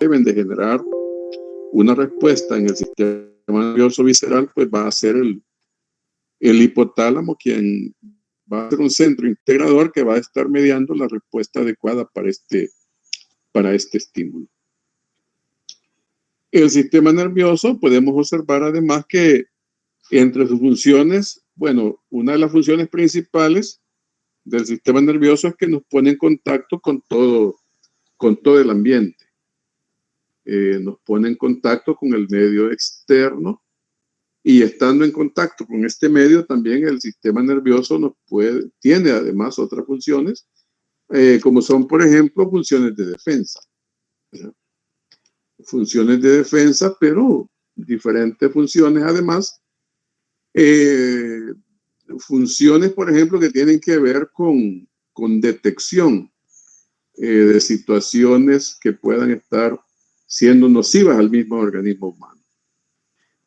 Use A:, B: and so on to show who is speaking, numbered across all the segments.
A: deben de generar una respuesta en el sistema nervioso visceral, pues va a ser el hipotálamo quien va a ser un centro integrador que va a estar mediando la respuesta adecuada para este estímulo. El sistema nervioso, podemos observar además que entre sus funciones, bueno, una de las funciones principales del sistema nervioso es que nos pone en contacto con todo el ambiente. Nos pone en contacto con el medio externo y estando en contacto con este medio también el sistema nervioso tiene además otras funciones, como son, por ejemplo, funciones de defensa. Funciones de defensa, pero diferentes funciones además. Funciones, por ejemplo, que tienen que ver con detección de situaciones que puedan estar siendo nocivas al mismo organismo humano.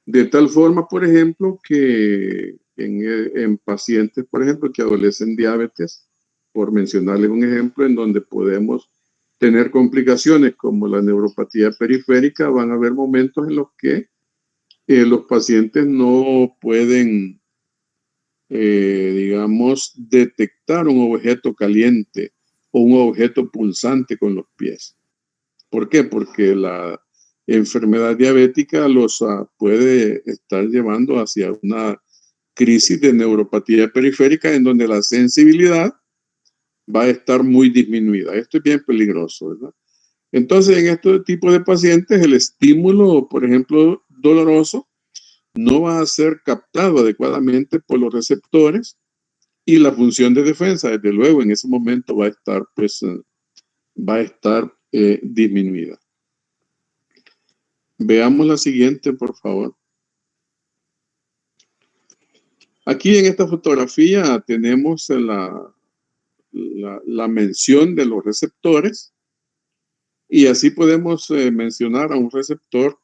A: De tal forma, por ejemplo, que en pacientes, por ejemplo, que adolecen diabetes, por mencionarles un ejemplo, en donde podemos tener complicaciones como la neuropatía periférica, van a haber momentos en los que los pacientes no pueden, digamos, detectar un objeto caliente o un objeto pulsante con los pies. ¿Por qué? Porque la enfermedad diabética los puede estar llevando hacia una crisis de neuropatía periférica en donde la sensibilidad va a estar muy disminuida. Esto es bien peligroso, ¿verdad? Entonces, en este tipo de pacientes, el estímulo, por ejemplo, doloroso, no va a ser captado adecuadamente por los receptores y la función de defensa, desde luego, en ese momento va a estar disminuida. Veamos la siguiente, por favor. Aquí en esta fotografía tenemos la mención de los receptores y así podemos mencionar a un receptor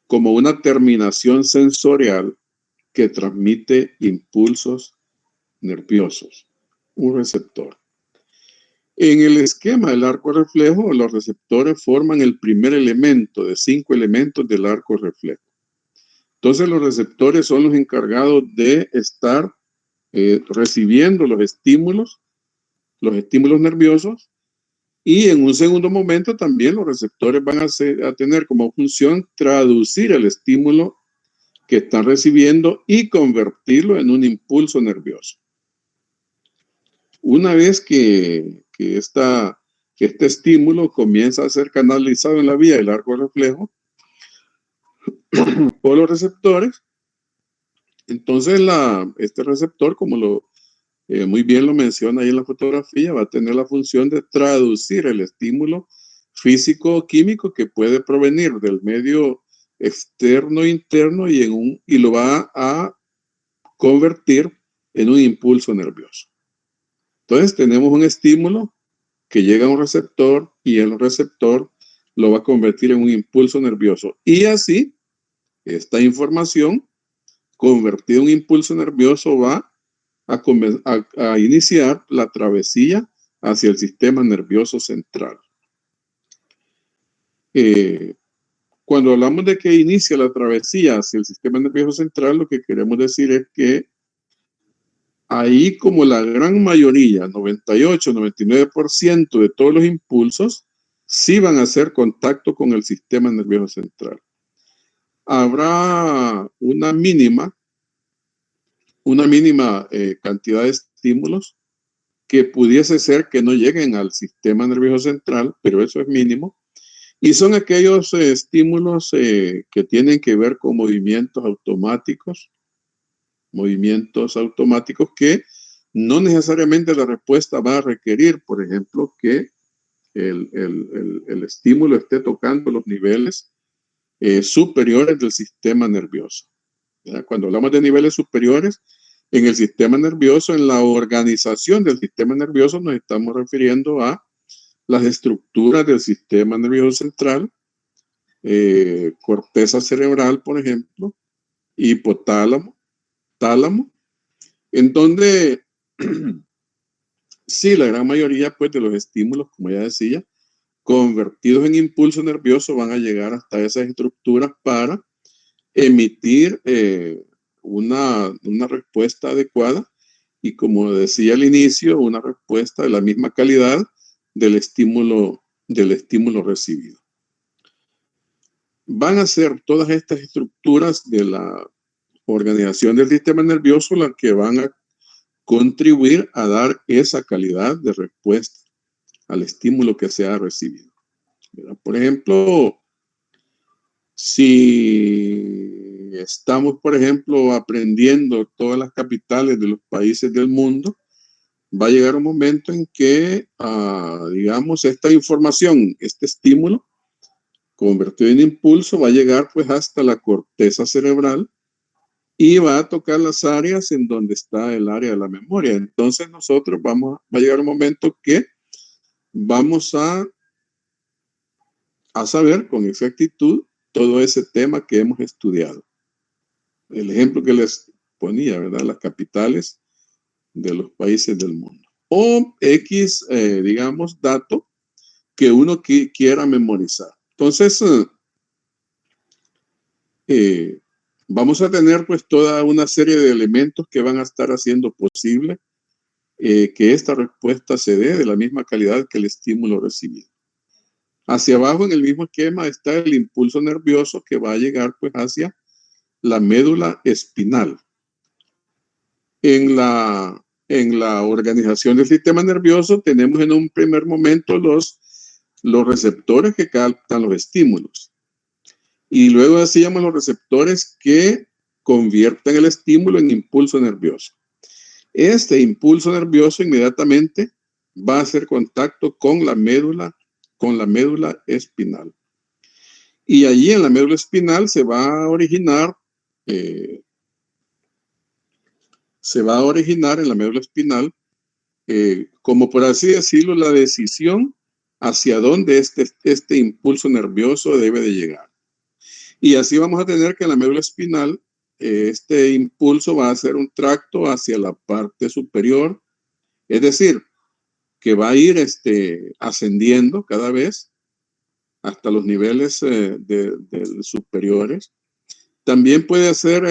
A: como una terminación sensorial que transmite impulsos nerviosos, un receptor. En el esquema del arco reflejo, los receptores forman el primer elemento de 5 elementos del arco reflejo. Entonces, los receptores son los encargados de estar recibiendo los estímulos nerviosos, y en un segundo momento también los receptores van a tener como función traducir el estímulo que están recibiendo y convertirlo en un impulso nervioso. Una vez que este estímulo comienza a ser canalizado en la vía del arco reflejo por los receptores, entonces este receptor, como muy bien lo menciona ahí en la fotografía, va a tener la función de traducir el estímulo físico o químico que puede provenir del medio externo e interno y lo va a convertir en un impulso nervioso. Entonces tenemos un estímulo que llega a un receptor y el receptor lo va a convertir en un impulso nervioso. Y así, esta información convertida en un impulso nervioso va a iniciar la travesía hacia el sistema nervioso central. Cuando hablamos de que inicia la travesía hacia el sistema nervioso central, lo que queremos decir es que ahí, como la gran mayoría, 98, 99% de todos los impulsos, sí van a hacer contacto con el sistema nervioso central. Habrá una mínima cantidad de estímulos que pudiese ser que no lleguen al sistema nervioso central, pero eso es mínimo. Y son aquellos estímulos que tienen que ver con movimientos automáticos que no necesariamente la respuesta va a requerir, por ejemplo, que el estímulo esté tocando los niveles superiores del sistema nervioso. ¿Ya? Cuando hablamos de niveles superiores, en el sistema nervioso, en la organización del sistema nervioso, nos estamos refiriendo a las estructuras del sistema nervioso central, corteza cerebral, por ejemplo, hipotálamo, tálamo, en donde sí, la gran mayoría pues, de los estímulos, como ya decía, convertidos en impulso nervioso, van a llegar hasta esas estructuras para emitir una respuesta adecuada y, como decía al inicio, una respuesta de la misma calidad del estímulo recibido. Van a ser todas estas estructuras de la organización del sistema nervioso las que van a contribuir a dar esa calidad de respuesta al estímulo que se ha recibido. Por ejemplo, si estamos, por ejemplo, aprendiendo todas las capitales de los países del mundo, va a llegar un momento en que, digamos, esta información, este estímulo convertido en impulso, va a llegar pues hasta la corteza cerebral y va a tocar las áreas en donde está el área de la memoria. Entonces nosotros va a llegar un momento que vamos a saber con exactitud todo ese tema que hemos estudiado. El ejemplo que les ponía, ¿verdad? Las capitales de los países del mundo. O X, digamos, dato que uno quiera memorizar. Entonces, vamos a tener pues toda una serie de elementos que van a estar haciendo posible que esta respuesta se dé de la misma calidad que el estímulo recibido. Hacia abajo, en el mismo esquema, está el impulso nervioso que va a llegar pues hacia la médula espinal. En la organización del sistema nervioso tenemos en un primer momento los receptores que captan los estímulos. Y luego decíamos los receptores que convierten el estímulo en impulso nervioso. Este impulso nervioso inmediatamente va a hacer contacto con la médula espinal. Y allí en la médula espinal se va a originar en la médula espinal, como por así decirlo, la decisión hacia dónde este impulso nervioso debe de llegar. Y así vamos a tener que en la médula espinal este impulso va a hacer un tracto hacia la parte superior, es decir, que va a ir ascendiendo cada vez hasta los niveles superiores. También puede hacer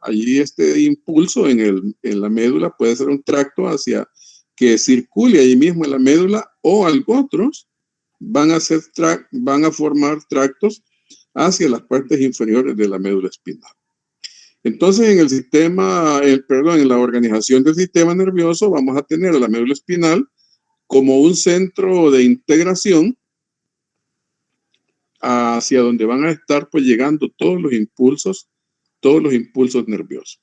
A: allí este impulso en la médula, puede ser un tracto hacia que circule allí mismo en la médula, o otros van a formar tractos hacia las partes inferiores de la médula espinal. Entonces, en la organización del sistema nervioso, vamos a tener a la médula espinal como un centro de integración hacia donde van a estar pues llegando todos los impulsos nerviosos.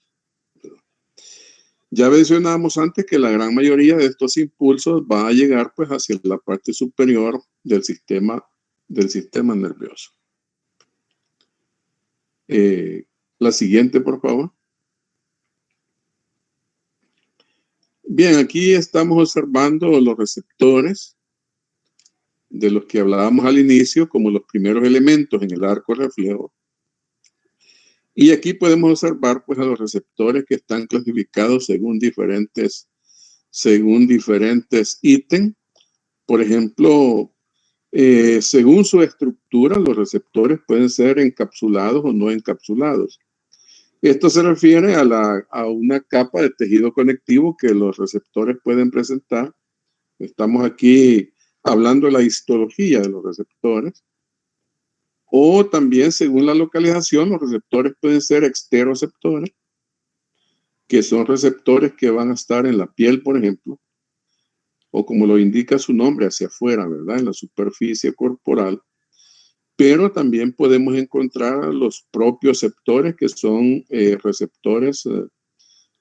A: Ya mencionábamos antes que la gran mayoría de estos impulsos va a llegar pues hacia la parte superior del sistema nervioso. La siguiente, por favor. Bien, aquí estamos observando los receptores de los que hablábamos al inicio como los primeros elementos en el arco reflejo. Y aquí podemos observar pues a los receptores que están clasificados según diferentes ítems. Por ejemplo, según su estructura, los receptores pueden ser encapsulados o no encapsulados. Esto se refiere a una capa de tejido conectivo que los receptores pueden presentar. Estamos aquí hablando de la histología de los receptores. O también, según la localización, los receptores pueden ser exteroceptores, que son receptores que van a estar en la piel, por ejemplo, o como lo indica su nombre, hacia afuera, ¿verdad? En la superficie corporal. Pero también podemos encontrar los propioceptores, que son receptores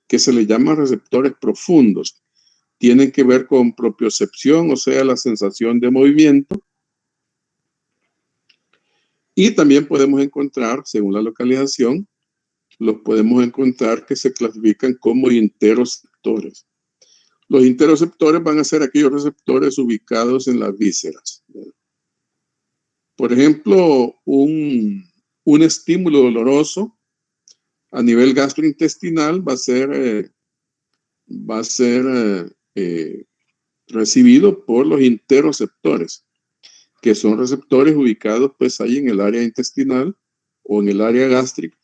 A: que se les llama receptores profundos. Tienen que ver con propiocepción, o sea, la sensación de movimiento. Y también podemos encontrar, según la localización, los podemos encontrar que se clasifican como interoceptores. Los interoceptores van a ser aquellos receptores ubicados en las vísceras. Por ejemplo, un estímulo doloroso a nivel gastrointestinal va a ser recibido por los interoceptores. que son receptores ubicados pues ahí en el área intestinal o en el área gástrica,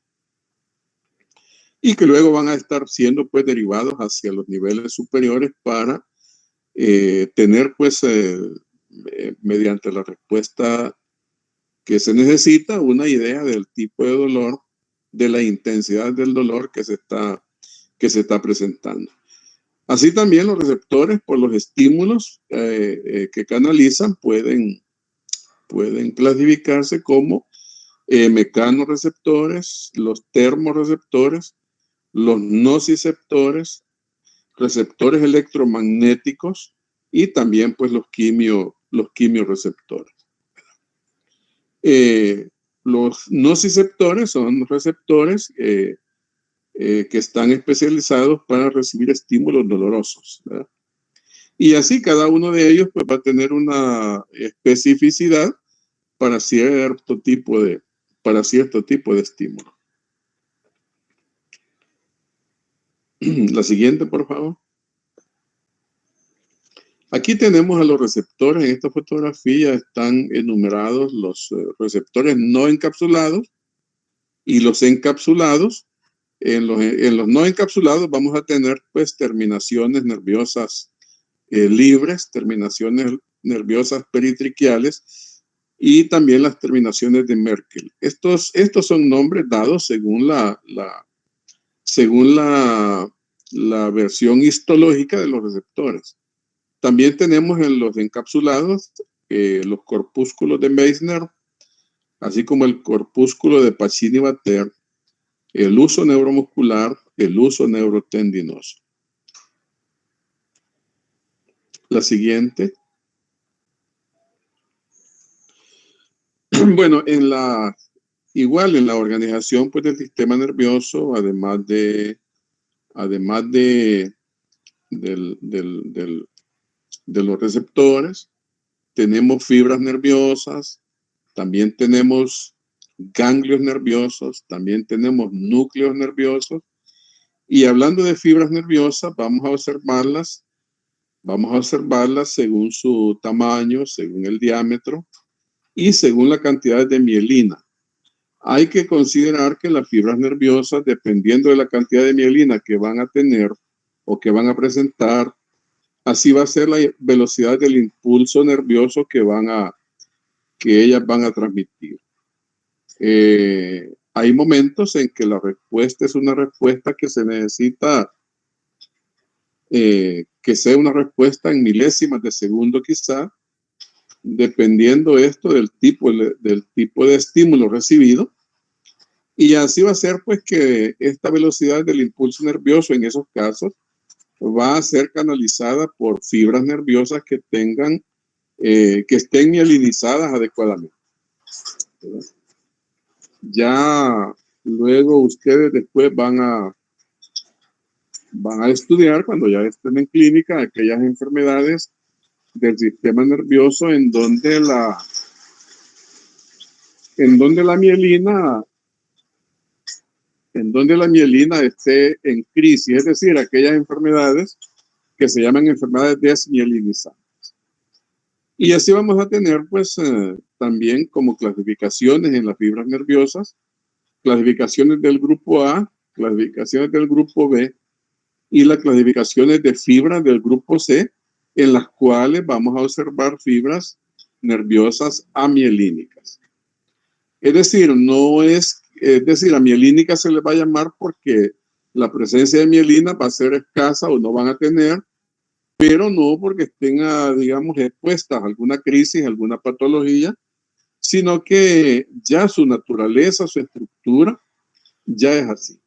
A: y que luego van a estar siendo pues derivados hacia los niveles superiores para tener pues mediante la respuesta que se necesita una idea del tipo de dolor, de la intensidad del dolor que se está presentando. Así también los receptores por los estímulos que canalizan pueden clasificarse como mecanorreceptores, los termorreceptores, los nociceptores, receptores electromagnéticos y también pues los quimioreceptores. Los nociceptores son receptores que están especializados para recibir estímulos dolorosos, ¿verdad? Y así cada uno de ellos pues, va a tener una especificidad para cierto tipo de estímulo. La siguiente, por favor. Aquí tenemos a los receptores. En esta fotografía están enumerados los receptores no encapsulados y los encapsulados. En los no encapsulados vamos a tener pues terminaciones nerviosas libres, terminaciones nerviosas peritriquiales y también las terminaciones de Merkel. Estos son nombres dados según la versión histológica de los receptores. También tenemos en los encapsulados los corpúsculos de Meissner, así como el corpúsculo de Pacini-Bater, el uso neuromuscular, el uso neurotendinoso. La siguiente. Bueno, igual en la organización pues, del sistema nervioso, además de los receptores, tenemos fibras nerviosas, también tenemos ganglios nerviosos, también tenemos núcleos nerviosos. Y hablando de fibras nerviosas, vamos a observarlas según su tamaño, según el diámetro y según la cantidad de mielina. Hay que considerar que las fibras nerviosas, dependiendo de la cantidad de mielina que van a tener o que van a presentar, así va a ser la velocidad del impulso nervioso que ellas van a transmitir. Hay momentos en que la respuesta es una respuesta que se necesita que sea una respuesta en milésimas de segundo quizá, dependiendo esto del tipo de estímulo recibido. Y así va a ser pues que esta velocidad del impulso nervioso en esos casos va a ser canalizada por fibras nerviosas que estén mielinizadas adecuadamente. ¿Verdad? Ya luego ustedes después van a estudiar cuando ya estén en clínica aquellas enfermedades del sistema nervioso en donde la mielina esté en crisis, es decir, aquellas enfermedades que se llaman enfermedades desmielinizantes. Y así vamos a tener pues también como clasificaciones en las fibras nerviosas, clasificaciones del grupo A, clasificaciones del grupo B y las clasificaciones de fibras del grupo C, en las cuales vamos a observar fibras nerviosas amielínicas. Es decir, a mielínica se le va a llamar porque la presencia de mielina va a ser escasa o no van a tener, pero no porque estén, digamos, expuestas a alguna crisis, alguna patología, sino que ya su naturaleza, su estructura, ya es así.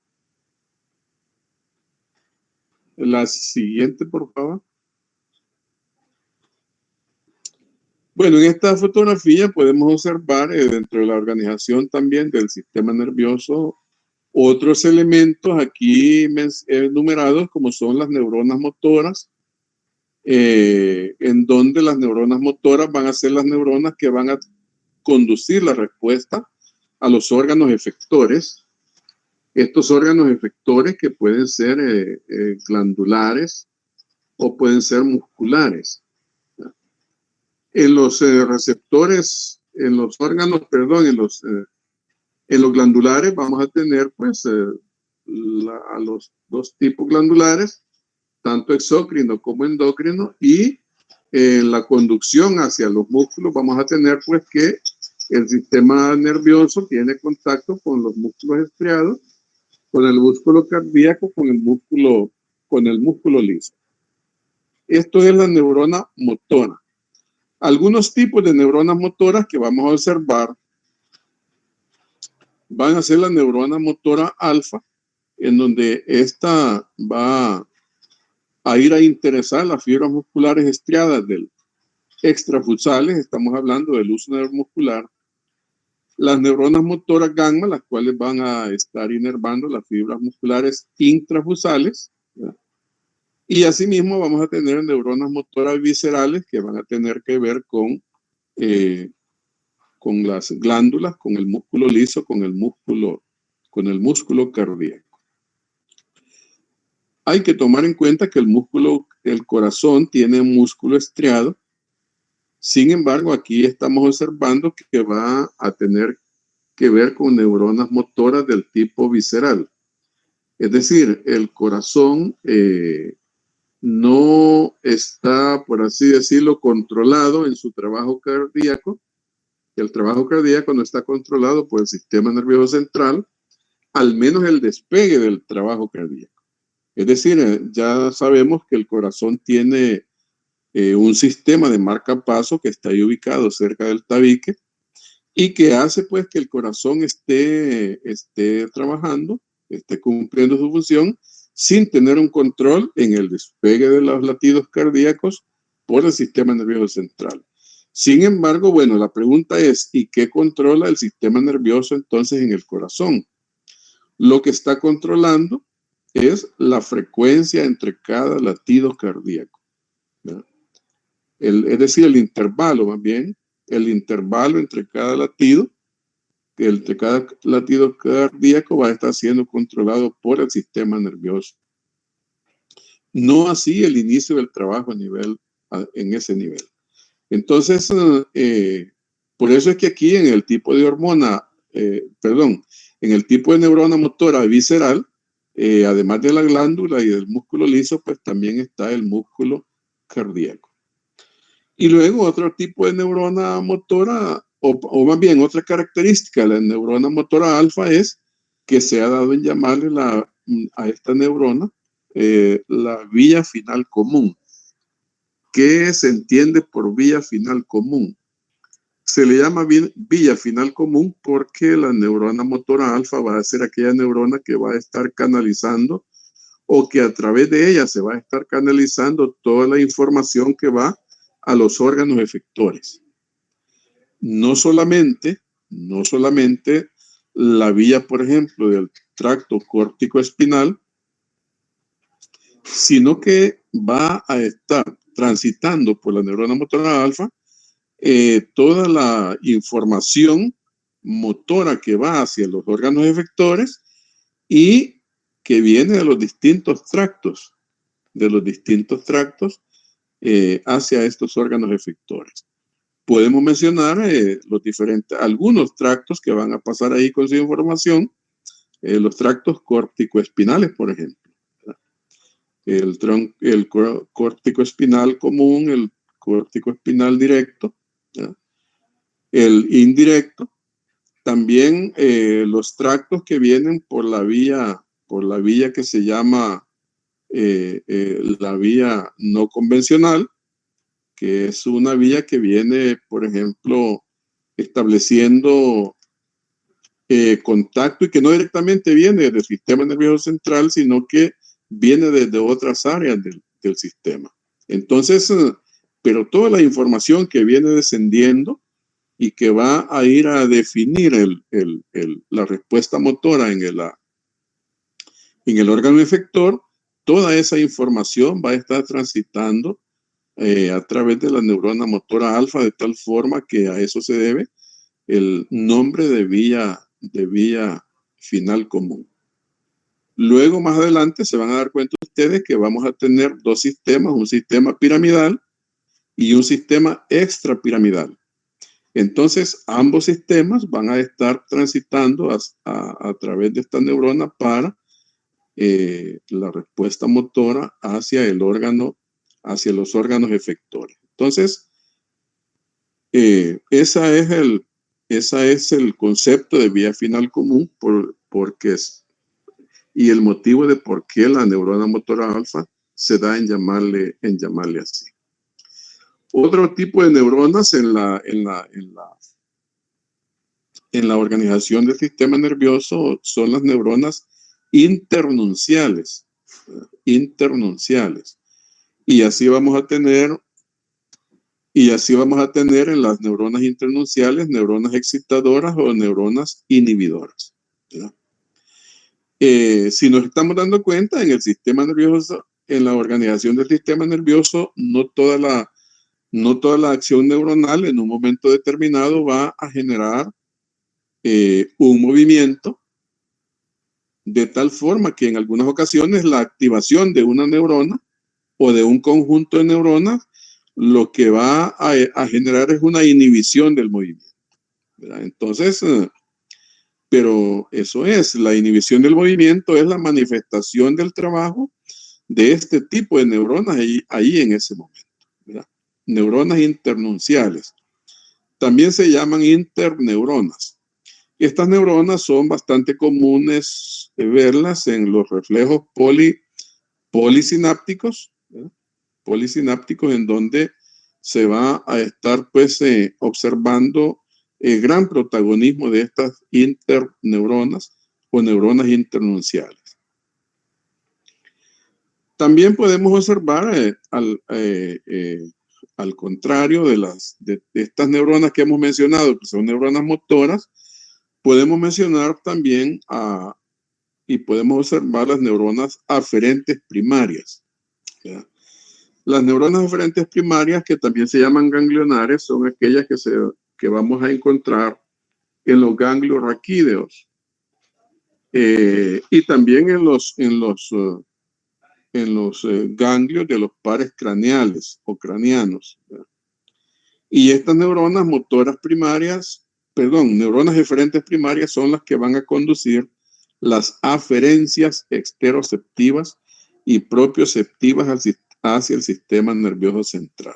A: La siguiente, por favor. Bueno, en esta fotografía podemos observar dentro de la organización también del sistema nervioso otros elementos aquí enumerados como son las neuronas motoras, en donde las neuronas motoras van a ser las neuronas que van a conducir la respuesta a los órganos efectores. Estos órganos efectores que pueden ser glandulares o pueden ser musculares. En los receptores, en los órganos, perdón, en los glandulares vamos a tener pues a los dos tipos glandulares, tanto exócrino como endocrino, y en la conducción hacia los músculos vamos a tener pues que el sistema nervioso tiene contacto con los músculos estriados, con el músculo cardíaco, con el músculo liso. Esto es la neurona motora. Algunos tipos de neuronas motoras que vamos a observar van a ser la neurona motora alfa, en donde esta va a ir a interesar las fibras musculares estriadas del extrafusales, estamos hablando del uso neuromuscular. Las neuronas motoras gamma, las cuales van a estar inervando las fibras musculares intrafusales, ¿verdad? Y asimismo vamos a tener neuronas motoras viscerales que van a tener que ver con las glándulas, con el músculo liso, con el músculo cardíaco. Hay que tomar en cuenta que el corazón tiene músculo estriado. Sin embargo, aquí estamos observando que va a tener que ver con neuronas motoras del tipo visceral. Es decir, el corazón no está, por así decirlo, controlado en su trabajo cardíaco. El trabajo cardíaco no está controlado por el sistema nervioso central, al menos el despegue del trabajo cardíaco. Es decir, ya sabemos que el corazón tiene un sistema de marcapaso que está ahí ubicado cerca del tabique y que hace pues que el corazón esté trabajando, esté cumpliendo su función sin tener un control en el despegue de los latidos cardíacos por el sistema nervioso central. Sin embargo, bueno, la pregunta es, ¿y qué controla el sistema nervioso entonces en el corazón? Lo que está controlando es la frecuencia entre cada latido cardíaco, ¿verdad? Es decir, el intervalo, más bien, el intervalo entre cada latido cardíaco va a estar siendo controlado por el sistema nervioso. No así el inicio del trabajo en ese nivel. Entonces, por eso es que aquí en el tipo de en el tipo de neurona motora visceral, además de la glándula y del músculo liso, pues también está el músculo cardíaco. Y luego otro tipo de neurona motora, o más bien otra característica de la neurona motora alfa es que se ha dado en llamarle a esta neurona la vía final común. ¿Qué se entiende por vía final común? Se le llama vía final común porque la neurona motora alfa va a ser aquella neurona que va a estar canalizando o que a través de ella se va a estar canalizando toda la información que va a los órganos efectores. No solamente la vía, por ejemplo, del tracto córtico-espinal, sino que va a estar transitando por la neurona motora alfa toda la información motora que va hacia los órganos efectores y que viene de los distintos tractos, hacia estos órganos efectores. Podemos mencionar algunos tractos que van a pasar ahí con su información, los tractos córtico-espinales, por ejemplo, ¿verdad? El córtico-espinal común, el córtico-espinal directo, ¿verdad? El indirecto, también los tractos que vienen por la vía que se llama la vía no convencional, que es una vía que viene, por ejemplo, estableciendo contacto y que no directamente viene del sistema nervioso central, sino que viene desde otras áreas del sistema. Entonces, pero toda la información que viene descendiendo y que va a ir a definir la respuesta motora en el órgano efector, toda esa información va a estar transitando a través de la neurona motora alfa, de tal forma que a eso se debe el nombre de vía final común. Luego, más adelante, se van a dar cuenta ustedes que vamos a tener dos sistemas, un sistema piramidal y un sistema extrapiramidal. Entonces, ambos sistemas van a estar transitando a través de esta neurona para la respuesta motora hacia el órgano, hacia los órganos efectores. Entonces, ese es el concepto de vía final común, y el motivo de por qué la neurona motora alfa se da en llamarle así. Otro tipo de neuronas en la organización del sistema nervioso son las neuronas internunciales. Y así vamos a tener en las neuronas internunciales neuronas excitadoras o neuronas inhibidoras. Si nos estamos dando cuenta, en el sistema nervioso, en la organización del sistema nervioso, no toda la acción neuronal en un momento determinado va a generar un movimiento, de tal forma que en algunas ocasiones la activación de una neurona o de un conjunto de neuronas lo que va a generar es una inhibición del movimiento, ¿verdad? Entonces, pero eso es, la inhibición del movimiento es la manifestación del trabajo de este tipo de neuronas ahí en ese momento, ¿verdad? Neuronas internunciales. También se llaman interneuronas. Estas neuronas son bastante comunes verlas en los reflejos polisinápticos, ¿verdad? Polisinápticos, en donde se va a estar pues observando el gran protagonismo de estas interneuronas o neuronas internunciales. También podemos observar al contrario de estas neuronas que hemos mencionado, que son neuronas motoras, podemos mencionar también y podemos observar las neuronas aferentes primarias, ¿verdad? Las neuronas aferentes primarias, que también se llaman ganglionares, son aquellas que vamos a encontrar en los ganglios raquídeos y también en los ganglios de los pares craneales o cranianos, ¿verdad? Y estas neuronas motoras primarias, neuronas eferentes primarias son las que van a conducir las aferencias exteroceptivas y propioceptivas hacia el sistema nervioso central.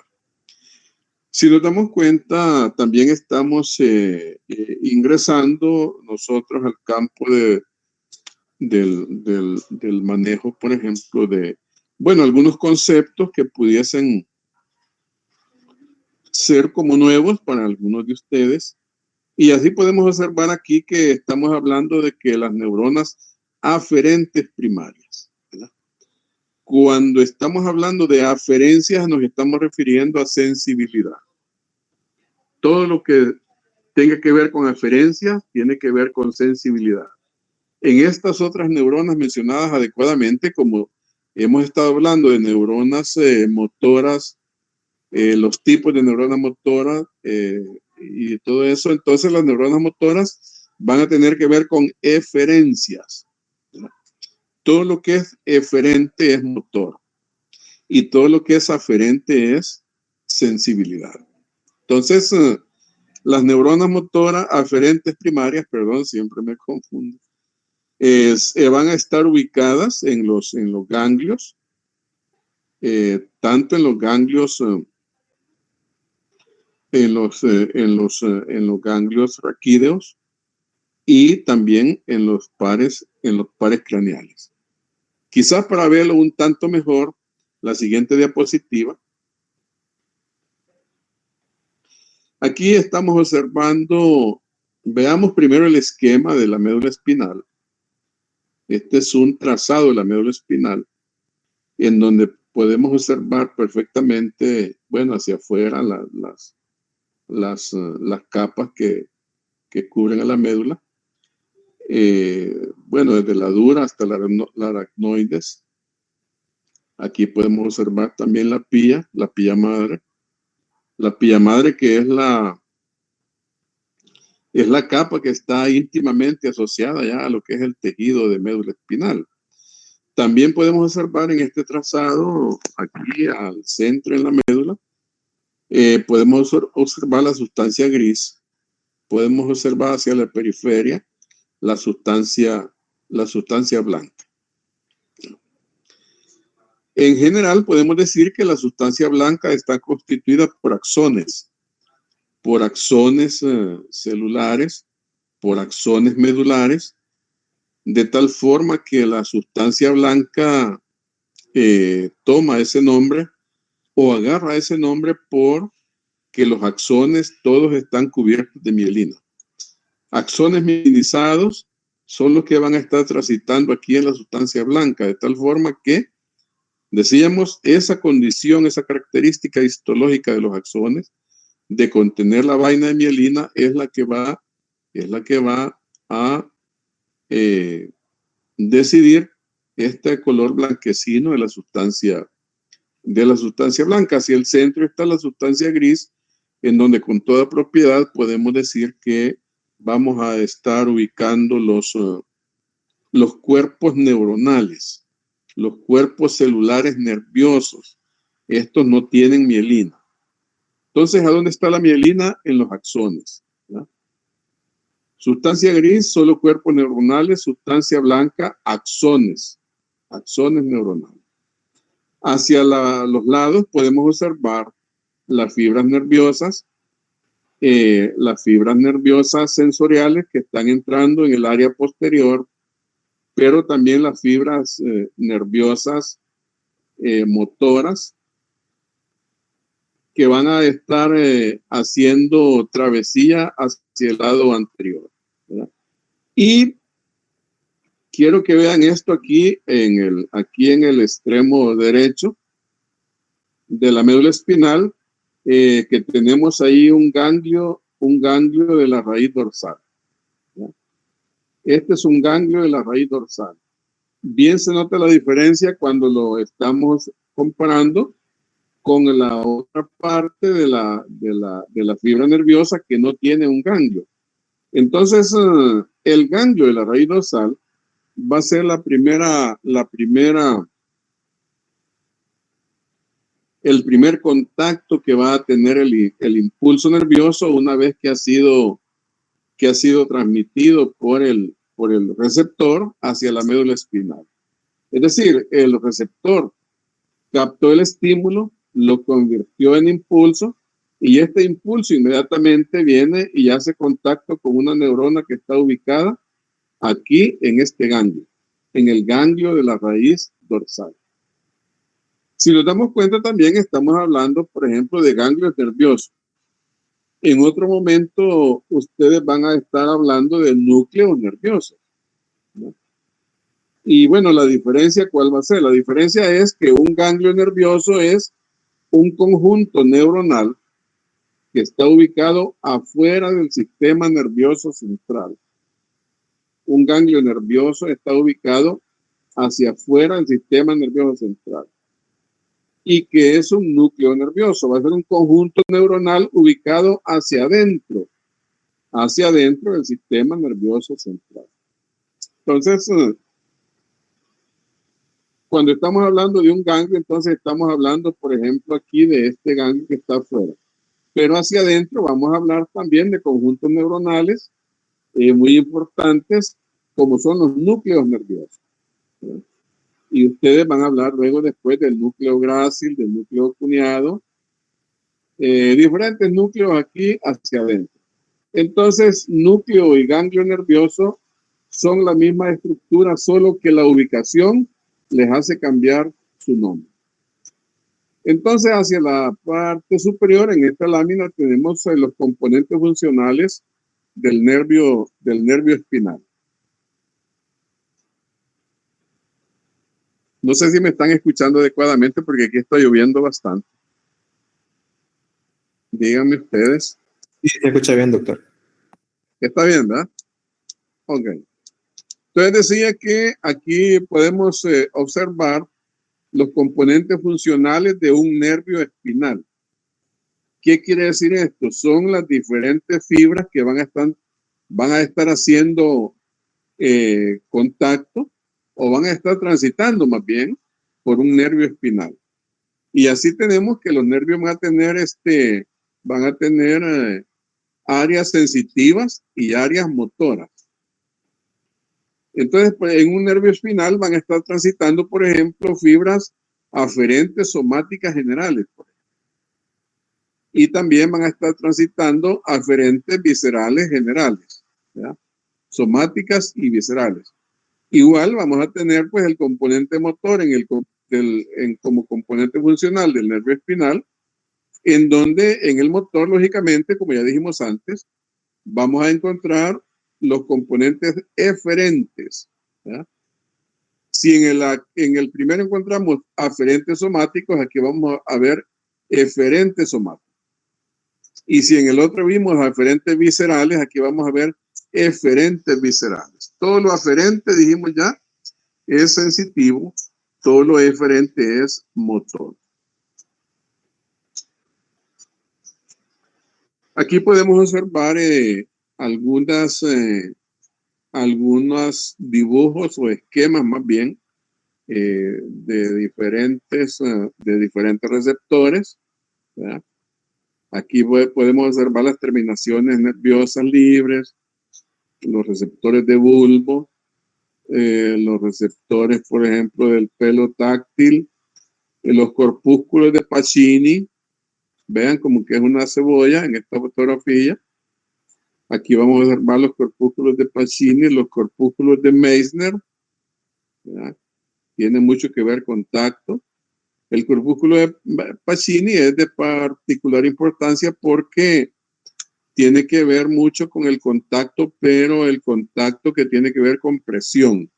A: Si nos damos cuenta, también estamos ingresando nosotros al campo del manejo, por ejemplo, algunos conceptos que pudiesen ser como nuevos para algunos de ustedes. Y así podemos observar aquí que estamos hablando de que las neuronas aferentes primarias, ¿verdad? Cuando estamos hablando de aferencias, nos estamos refiriendo a sensibilidad. Todo lo que tenga que ver con aferencias tiene que ver con sensibilidad. En estas otras neuronas mencionadas adecuadamente, como hemos estado hablando de neuronas motoras, los tipos de neuronas motoras y todo eso, entonces las neuronas motoras van a tener que ver con eferencias, ¿verdad? Todo lo que es eferente es motor y todo lo que es aferente es sensibilidad. Entonces, las neuronas motoras aferentes primarias, siempre me confundo, van a estar ubicadas en los ganglios, tanto en los ganglios en los ganglios raquídeos y también en los pares craneales. Quizás para verlo un tanto mejor, la siguiente diapositiva. Aquí estamos observando, veamos primero el esquema de la médula espinal. Este es un trazado de la médula espinal en donde podemos observar perfectamente, hacia afuera las capas que cubren a la médula. Desde la dura hasta la aracnoides. Aquí podemos observar también la pía madre. La pía madre, que es la capa que está íntimamente asociada ya a lo que es el tejido de médula espinal. También podemos observar en este trazado, aquí al centro en la médula, Podemos observar la sustancia gris, podemos observar hacia la periferia la sustancia blanca. En general, podemos decir que la sustancia blanca está constituida por axones celulares, por axones medulares, de tal forma que la sustancia blanca toma ese nombre o agarra ese nombre porque los axones todos están cubiertos de mielina. Axones mielinizados son los que van a estar transitando aquí en la sustancia blanca, de tal forma que, decíamos, esa condición, esa característica histológica de los axones de contener la vaina de mielina es la que va a decidir este color blanquecino de la sustancia blanca. Hacia el centro está la sustancia gris, en donde con toda propiedad podemos decir que vamos a estar ubicando los cuerpos neuronales, los cuerpos celulares nerviosos. Estos no tienen mielina. Entonces, ¿a dónde está la mielina? En los axones, ¿verdad? Sustancia gris, solo cuerpos neuronales. Sustancia blanca, axones neuronales. Hacia los lados podemos observar las fibras nerviosas sensoriales que están entrando en el área posterior, pero también las fibras nerviosas motoras que van a estar haciendo travesía hacia el lado anterior, ¿verdad? Y quiero que vean esto aquí en el extremo derecho de la médula espinal, que tenemos ahí un ganglio de la raíz dorsal, ¿verdad? Este es un ganglio de la raíz dorsal. Bien se nota la diferencia cuando lo estamos comparando con la otra parte de la fibra nerviosa que no tiene un ganglio. Entonces, el ganglio de la raíz dorsal va a ser el primer contacto que va a tener el impulso nervioso una vez que ha sido transmitido por el receptor hacia la médula espinal. Es decir, el receptor captó el estímulo, lo convirtió en impulso, y este impulso inmediatamente viene y hace contacto con una neurona que está ubicada aquí en este ganglio, en el ganglio de la raíz dorsal. Si nos damos cuenta, también estamos hablando, por ejemplo, de ganglios nerviosos. En otro momento, ustedes van a estar hablando de núcleos nerviosos, ¿no? Y bueno, la diferencia, ¿cuál va a ser? La diferencia es que un ganglio nervioso es un conjunto neuronal que está ubicado afuera del sistema nervioso central. Un ganglio nervioso está ubicado hacia afuera del sistema nervioso central. Y que es un núcleo nervioso, va a ser un conjunto neuronal ubicado hacia adentro del sistema nervioso central. Entonces, cuando estamos hablando de un ganglio, entonces estamos hablando, por ejemplo, aquí de este ganglio que está afuera. Pero hacia adentro vamos a hablar también de conjuntos neuronales muy importantes, como son los núcleos nerviosos, ¿verdad? Y ustedes van a hablar luego después del núcleo grácil, del núcleo cuneado, diferentes núcleos aquí hacia adentro. Entonces, núcleo y ganglio nervioso son la misma estructura, solo que la ubicación les hace cambiar su nombre. Entonces, hacia la parte superior, en esta lámina, tenemos los componentes funcionales del nervio espinal. No sé si me están escuchando adecuadamente porque aquí está lloviendo bastante. Díganme ustedes.
B: Sí, se escucha bien, doctor.
A: Está bien, ¿verdad? Ok. Entonces decía que aquí podemos observar los componentes funcionales de un nervio espinal. ¿Qué quiere decir esto? Son las diferentes fibras que van a estar haciendo contacto, o van a estar transitando más bien por un nervio espinal. Y así tenemos que los nervios van a tener áreas sensitivas y áreas motoras. Entonces, pues, en un nervio espinal van a estar transitando, por ejemplo, fibras aferentes somáticas generales. Y también van a estar transitando aferentes viscerales generales, ¿ya? Somáticas y viscerales. Igual vamos a tener pues el componente motor como componente funcional del nervio espinal, en donde en el motor, lógicamente, como ya dijimos antes, vamos a encontrar los componentes eferentes, ¿ya? Si en el primero encontramos aferentes somáticos, aquí vamos a ver eferentes somáticos. Y si en el otro vimos aferentes viscerales, aquí vamos a ver eferentes viscerales. Todo lo aferente, dijimos ya, es sensitivo, todo lo eferente es motor. Aquí podemos observar algunos dibujos o esquemas más bien de diferentes receptores, ¿verdad? Aquí podemos observar las terminaciones nerviosas libres, los receptores de bulbo, los receptores, por ejemplo, del pelo táctil, los corpúsculos de Pacini. Vean como que es una cebolla en esta fotografía. Aquí vamos a observar los corpúsculos de Pacini, los corpúsculos de Meissner, ¿verdad? Tiene mucho que ver con tacto. El corpúsculo de Pacini es de particular importancia porque tiene que ver mucho con el contacto, pero el contacto que tiene que ver con presión.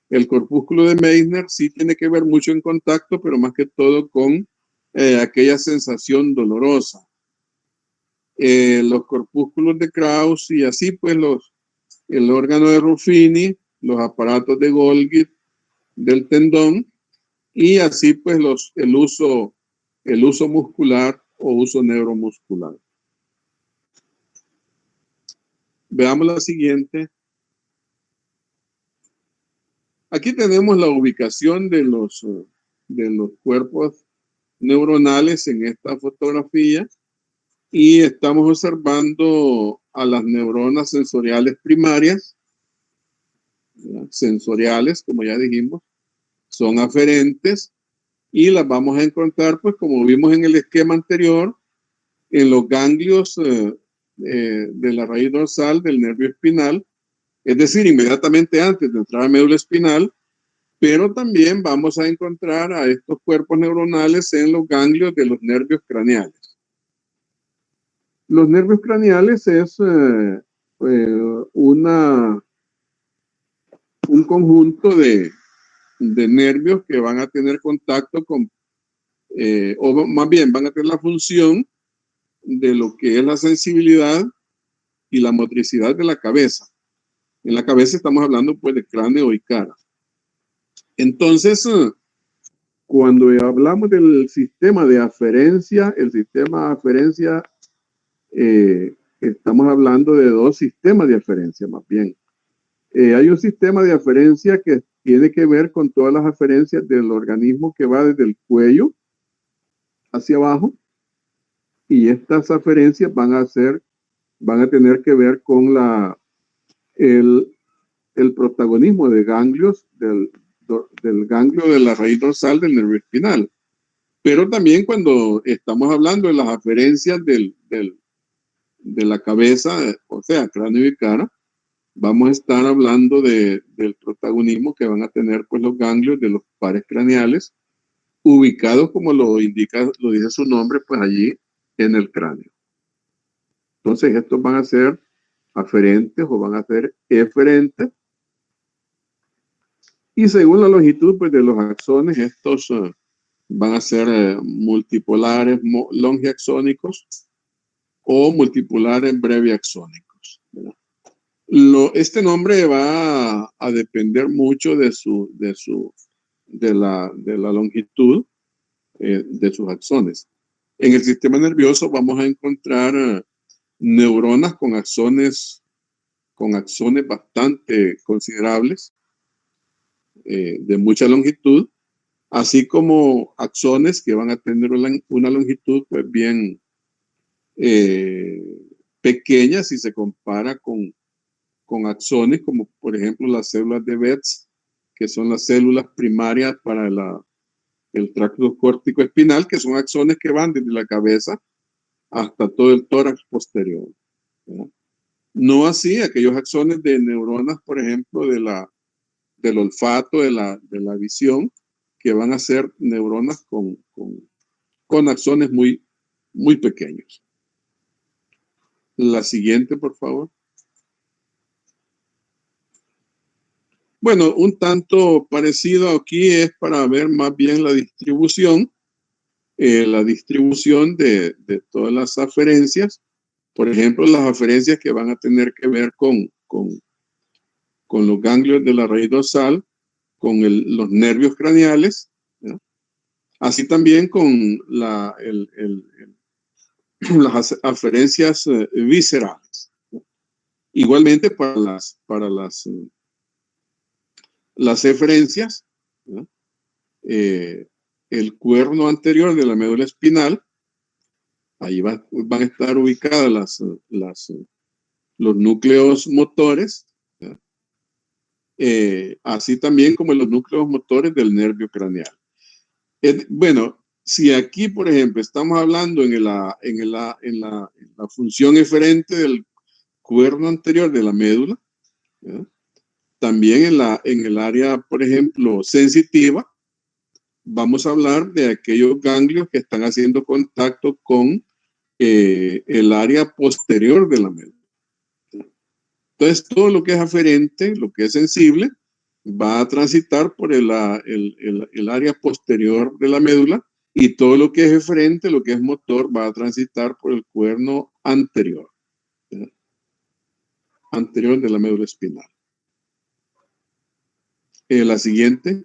A: El corpúsculo de Meissner sí tiene que ver mucho en contacto, pero más que todo con aquella sensación dolorosa. Los corpúsculos de Krauss y así pues el órgano de Ruffini, los aparatos de Golgi del tendón y así pues el uso muscular o uso neuromuscular. Veamos la siguiente. Aquí tenemos la ubicación de los cuerpos neuronales en esta fotografía y estamos observando a las neuronas sensoriales primarias, ¿verdad? Sensoriales, como ya dijimos, son aferentes y las vamos a encontrar, pues como vimos en el esquema anterior, en los ganglios de la raíz dorsal del nervio espinal, es decir, inmediatamente antes de entrar a médula espinal, pero también vamos a encontrar a estos cuerpos neuronales en los ganglios de los nervios craneales. Los nervios craneales es un conjunto de nervios que van a tener contacto con, o más bien van a tener la función de lo que es la sensibilidad y la motricidad de la cabeza. En la cabeza estamos hablando pues de cráneo y cara. Entonces, cuando hablamos del sistema de aferencia, el sistema de aferencia, estamos hablando de dos sistemas de aferencia más bien. Hay un sistema de aferencia que tiene que ver con todas las aferencias del organismo que va desde el cuello hacia abajo y estas aferencias van a tener que ver con el protagonismo de ganglios del ganglio de la raíz dorsal del nervio espinal. Pero también cuando estamos hablando de las aferencias de la cabeza, o sea, cráneo y cara, vamos a estar hablando del protagonismo que van a tener pues los ganglios de los pares craneales, ubicados como lo dice su nombre, pues allí en el cráneo. Entonces estos van a ser aferentes o van a ser eferentes. Y según la longitud pues, de los axones, estos van a ser multipolares longiaxónicos o multipolares breviaxónicos, ¿verdad? Este nombre va a depender mucho de la longitud de sus axones. En el sistema nervioso vamos a encontrar neuronas con axones bastante considerables, de mucha longitud, así como axones que van a tener una longitud pues bien pequeña si se compara con axones como por ejemplo las células de Betz, que son las células primarias para el tracto córtico espinal, que son axones que van desde la cabeza hasta todo el tórax posterior, ¿verdad? No así aquellos axones de neuronas, por ejemplo, del olfato, de la visión, que van a ser neuronas con axones muy, muy pequeños. La siguiente, por favor. Bueno, un tanto parecido aquí es para ver más bien la distribución de todas las aferencias. Por ejemplo, las aferencias que van a tener que ver con los ganglios de la raíz dorsal, con los nervios craneales, ¿no? Así también con las aferencias viscerales. Igualmente para las eferencias, ¿no? El cuerno anterior de la médula espinal, ahí van a estar ubicadas los núcleos motores, ¿no? Así también como los núcleos motores del nervio craneal. Bueno, si aquí, por ejemplo, estamos hablando en la función eferente del cuerno anterior de la médula, ¿no? También en el área, por ejemplo, sensitiva, vamos a hablar de aquellos ganglios que están haciendo contacto con el área posterior de la médula. Entonces, todo lo que es aferente, lo que es sensible, va a transitar por el área posterior de la médula, y todo lo que es eferente, lo que es motor, va a transitar por el cuerno anterior, ¿verdad? Anterior de la médula espinal. La siguiente.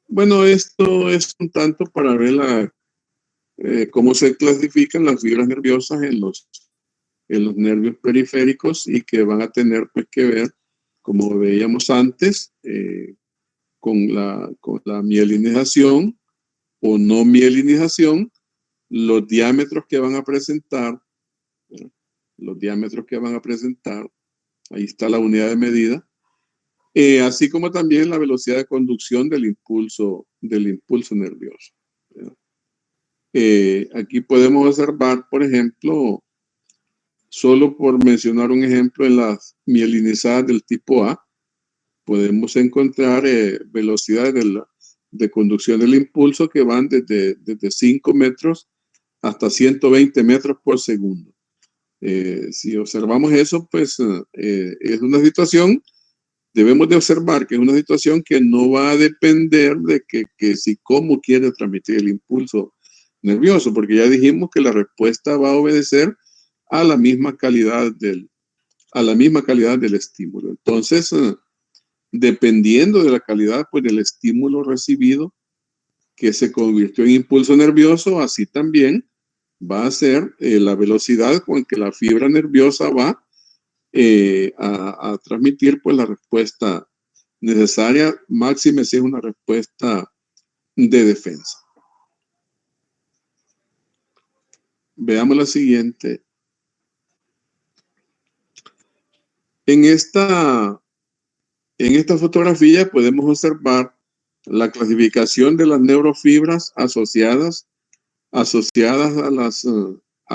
A: Bueno, esto es un tanto para ver cómo se clasifican las fibras nerviosas en los nervios periféricos, y que van a tener pues que ver, como veíamos antes, con la mielinización o no mielinización, los diámetros que van a presentar, ¿verdad? Los diámetros que van a presentar, ahí está la unidad de medida, así como también la velocidad de conducción del impulso nervioso, ¿verdad? Aquí podemos observar, por ejemplo, solo por mencionar un ejemplo, en las mielinizadas del tipo A, podemos encontrar velocidades de conducción del impulso que van desde 5 metros hasta 120 metros por segundo. Si observamos eso, pues es una situación, debemos de observar que es una situación que no va a depender de que si cómo quiere transmitir el impulso nervioso, porque ya dijimos que la respuesta va a obedecer a la misma calidad del estímulo. Entonces, dependiendo de la calidad pues del estímulo recibido, que se convirtió en impulso nervioso, así también va a ser la velocidad con que la fibra nerviosa va a transmitir pues la respuesta necesaria, máxime si es una respuesta de defensa. Veamos la siguiente. En esta fotografía podemos observar la clasificación de las neurofibras asociadas a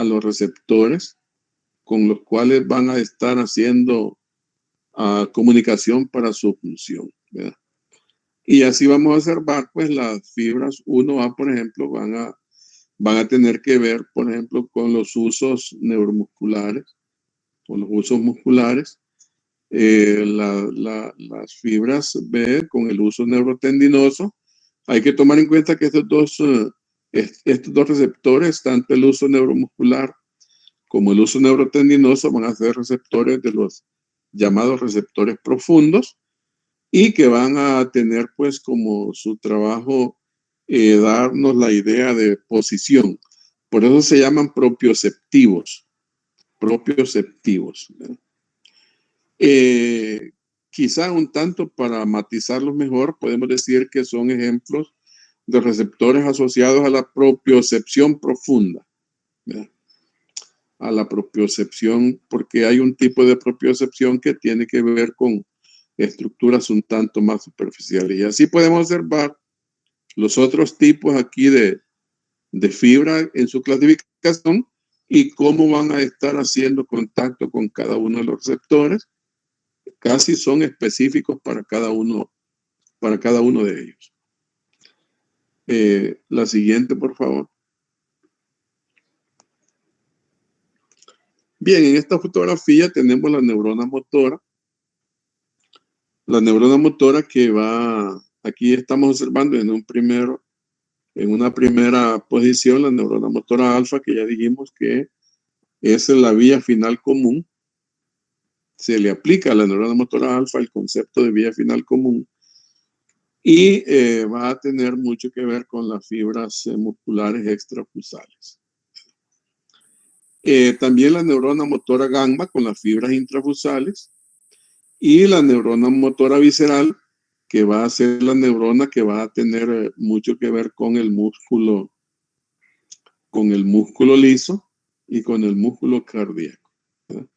A: los receptores con los cuales van a estar haciendo comunicación para su función, ¿verdad? Y así vamos a observar, pues las fibras 1A, por ejemplo, van a tener que ver, por ejemplo, con los usos neuromusculares, con los usos musculares. Las fibras B con el uso neurotendinoso. Hay que tomar en cuenta que estos dos receptores, tanto el uso neuromuscular como el uso neurotendinoso, van a ser receptores de los llamados receptores profundos, y que van a tener pues como su trabajo darnos la idea de posición. Por eso se llaman propioceptivos. ¿Quiénes quizá un tanto para matizarlos mejor, podemos decir que son ejemplos de receptores asociados a la propiocepción profunda, ¿verdad? A la propiocepción, porque hay un tipo de propiocepción que tiene que ver con estructuras un tanto más superficiales. Y así podemos observar los otros tipos aquí de fibra en su clasificación y cómo van a estar haciendo contacto con cada uno de los receptores. Casi son específicos para cada uno de ellos. La siguiente, por favor. Bien, en esta fotografía tenemos la neurona motora. La neurona motora que va, aquí estamos observando en una primera posición, la neurona motora alfa, que ya dijimos que es la vía final común. Se le aplica a la neurona motora alfa el concepto de vía final común y va a tener mucho que ver con las fibras musculares extrafusales. También la neurona motora gamma con las fibras intrafusales y la neurona motora visceral, que va a ser la neurona que va a tener mucho que ver con el músculo liso y con el músculo cardíaco, ¿verdad?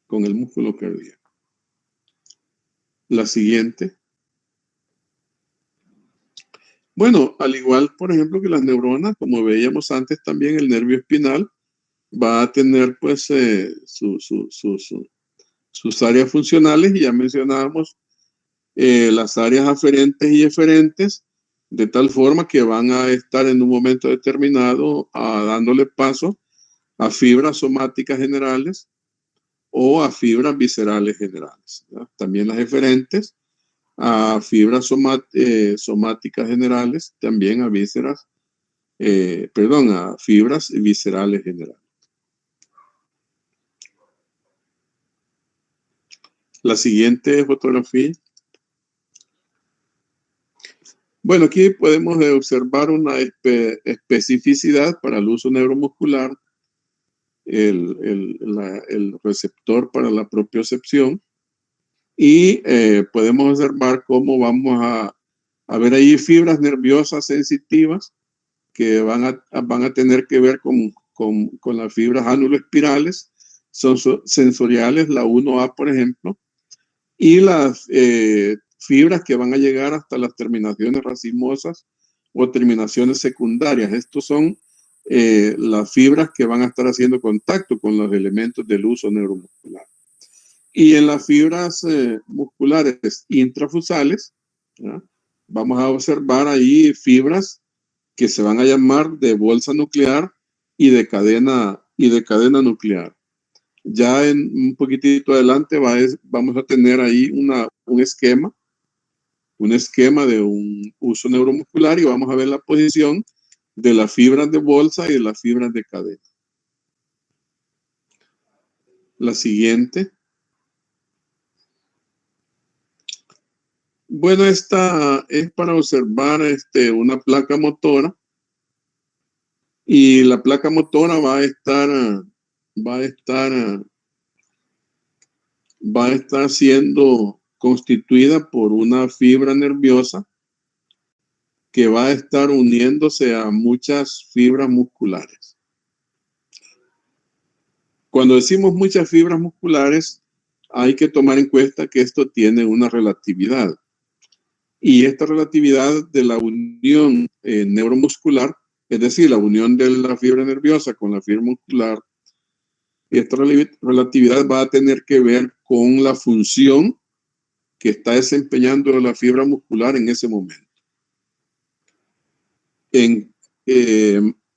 A: Con el músculo cardíaco. La siguiente. Bueno, al igual, por ejemplo, que las neuronas, como veíamos antes, también el nervio espinal va a tener pues sus áreas funcionales, y ya mencionábamos las áreas aferentes y eferentes, de tal forma que van a estar en un momento determinado dándole paso a fibras somáticas generales o a fibras viscerales generales, ¿verdad? También las eferentes a fibras somáticas generales, también a vísceras, a fibras viscerales generales. La siguiente fotografía. Bueno, aquí podemos observar una especificidad para el uso neuromuscular, el receptor para la propiocepción, y podemos observar cómo vamos a ver ahí fibras nerviosas sensitivas que van a tener que ver con las fibras anuloespirales, son sensoriales, la 1A, por ejemplo, y las fibras que van a llegar hasta las terminaciones racemosas o terminaciones secundarias. Estos son las fibras que van a estar haciendo contacto con los elementos del uso neuromuscular. Y en las fibras musculares intrafusales, ¿ya?, vamos a observar ahí fibras que se van a llamar de bolsa nuclear y de cadena nuclear. Ya en un poquitito adelante vamos a tener ahí un esquema de un uso neuromuscular, y vamos a ver la posición de las fibras de bolsa y de las fibras de cadena. La siguiente. Bueno, esta es para observar una placa motora, y la placa motora va a estar siendo constituida por una fibra nerviosa que va a estar uniéndose a muchas fibras musculares. Cuando decimos muchas fibras musculares, hay que tomar en cuenta que esto tiene una relatividad. Y esta relatividad de la unión neuromuscular, es decir, la unión de la fibra nerviosa con la fibra muscular, esta relatividad va a tener que ver con la función que está desempeñando la fibra muscular en ese momento.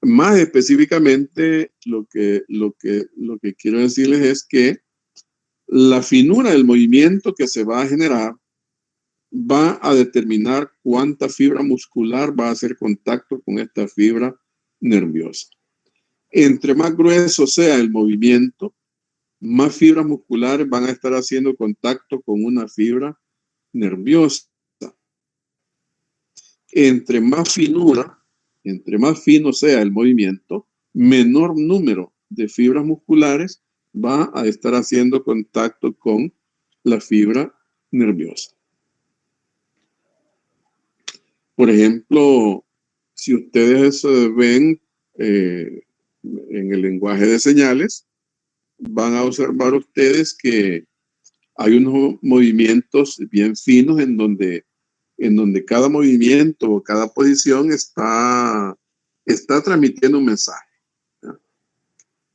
A: Más específicamente, lo que quiero decirles es que la finura del movimiento que se va a generar va a determinar cuánta fibra muscular va a hacer contacto con esta fibra nerviosa. Entre más grueso sea el movimiento, más fibras musculares van a estar haciendo contacto con una fibra nerviosa. Entre más fino sea el movimiento, menor número de fibras musculares va a estar haciendo contacto con la fibra nerviosa. Por ejemplo, si ustedes ven en el lenguaje de señales, van a observar ustedes que hay unos movimientos bien finos en donde cada movimiento o cada posición está transmitiendo un mensaje.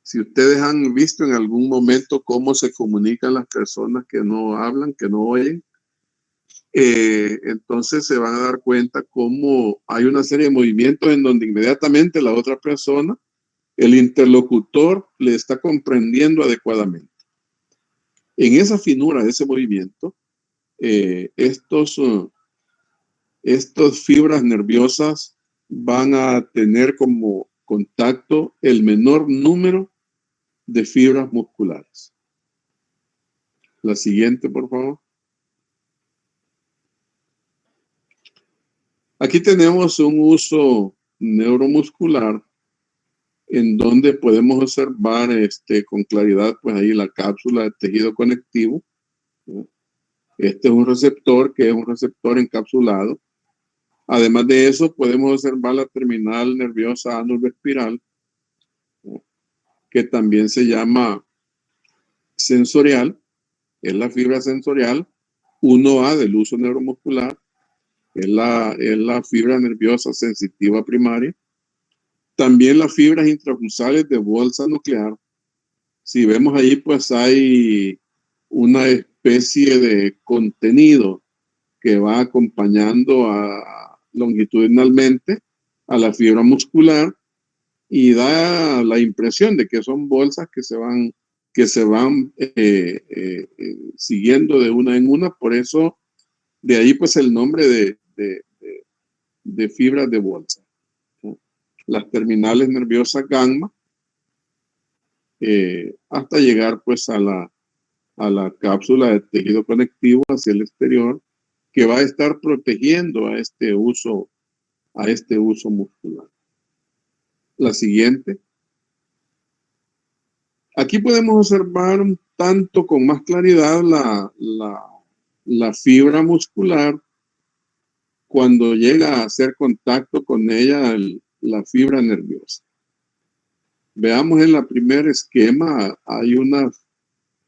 A: Si ustedes han visto en algún momento cómo se comunican las personas que no hablan, que no oyen, entonces se van a dar cuenta cómo hay una serie de movimientos en donde inmediatamente la otra persona, el interlocutor, le está comprendiendo adecuadamente. En esa finura de ese movimiento, estas fibras nerviosas van a tener como contacto el menor número de fibras musculares. La siguiente, por favor. Aquí tenemos un uso neuromuscular en donde podemos observar con claridad, pues ahí la cápsula de tejido conectivo. Este es un receptor que es un receptor encapsulado. Además de eso, podemos observar la terminal nerviosa anuloespiral, que también se llama sensorial, es la fibra sensorial 1A del uso neuromuscular, es la fibra nerviosa sensitiva primaria. También las fibras intrafusales de bolsa nuclear. Si vemos ahí, pues hay una especie de contenido que va acompañando longitudinalmente a la fibra muscular y da la impresión de que son bolsas que se van siguiendo de una en una. Por eso, de ahí pues el nombre de fibras de bolsa. Las terminales nerviosas gamma, hasta llegar pues a la cápsula de tejido conectivo hacia el exterior, que va a estar protegiendo a este uso muscular. La siguiente. Aquí podemos observar un tanto con más claridad la fibra muscular cuando llega a hacer contacto con ella la fibra nerviosa. Veamos en el primer esquema, hay una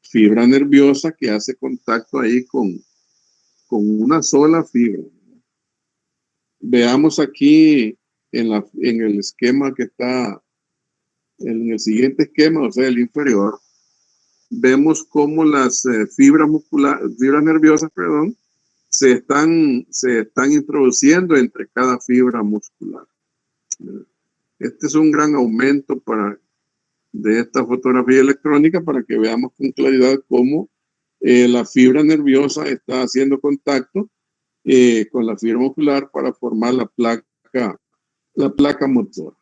A: fibra nerviosa que hace contacto ahí con una sola fibra. Veamos aquí en el esquema que está en el siguiente esquema, o sea, el inferior, vemos cómo las fibras nerviosas, se están introduciendo entre cada fibra muscular. Este es un gran aumento de esta fotografía electrónica para que veamos con claridad cómo la fibra nerviosa está haciendo contacto con la fibra muscular para formar la placa motora.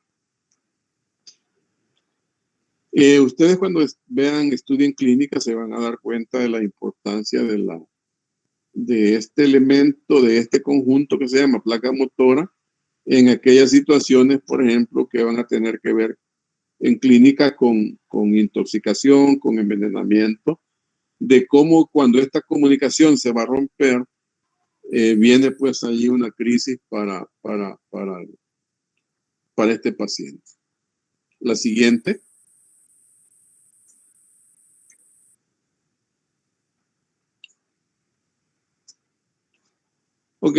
A: Ustedes cuando estudien clínica se van a dar cuenta de la importancia de este elemento, de este conjunto que se llama placa motora, en aquellas situaciones, por ejemplo, que van a tener que ver en clínica con intoxicación, con envenenamiento, de cómo cuando esta comunicación se va a romper, viene pues allí una crisis para este paciente. La siguiente. Ok.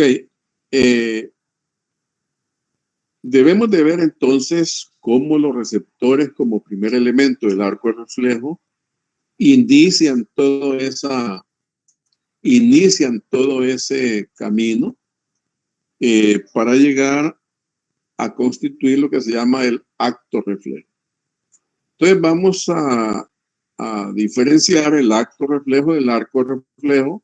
A: Debemos de ver entonces cómo los receptores como primer elemento del arco de reflejo inician todo ese camino para llegar a constituir lo que se llama el acto reflejo. Entonces vamos a diferenciar el acto reflejo del arco reflejo,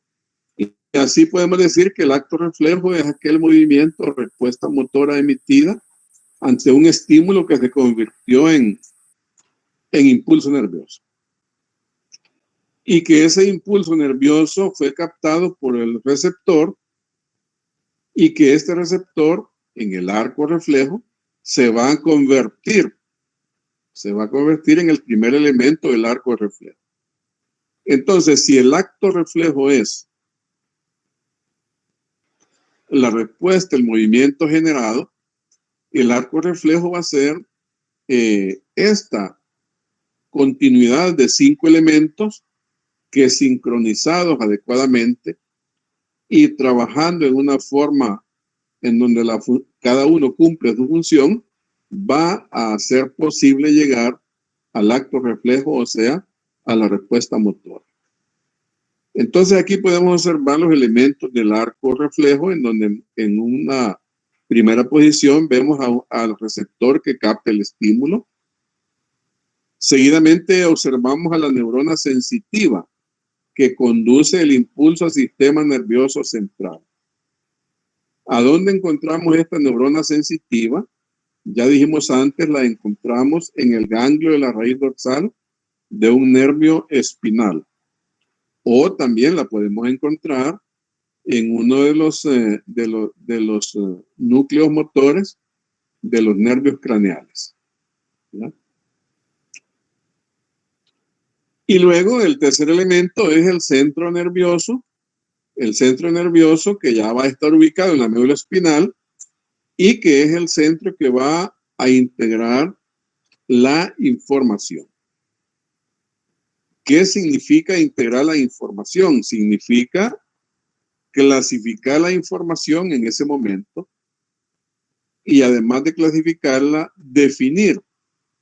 A: y así podemos decir que el acto reflejo es aquel movimiento o respuesta motora emitida ante un estímulo que se convirtió en impulso nervioso. Y que ese impulso nervioso fue captado por el receptor y que este receptor en el arco reflejo se va a convertir en el primer elemento del arco reflejo. Entonces, si el acto reflejo es la respuesta, el movimiento generado, el arco reflejo va a ser esta continuidad de 5 elementos que sincronizados adecuadamente y trabajando en una forma en donde cada uno cumple su función, va a hacer posible llegar al acto reflejo, o sea, a la respuesta motora. Entonces aquí podemos observar los elementos del arco reflejo, en donde en una primera posición vemos al receptor que capta el estímulo. Seguidamente observamos a la neurona sensitiva que conduce el impulso al sistema nervioso central. ¿A dónde encontramos esta neurona sensitiva? Ya dijimos antes, la encontramos en el ganglio de la raíz dorsal de un nervio espinal. O también la podemos encontrar en uno de los núcleos motores de los nervios craneales, ¿ya? Y luego el tercer elemento es el centro nervioso que ya va a estar ubicado en la médula espinal y que es el centro que va a integrar la información. ¿Qué significa integrar la información? Significa clasificar la información en ese momento y además de clasificarla, definir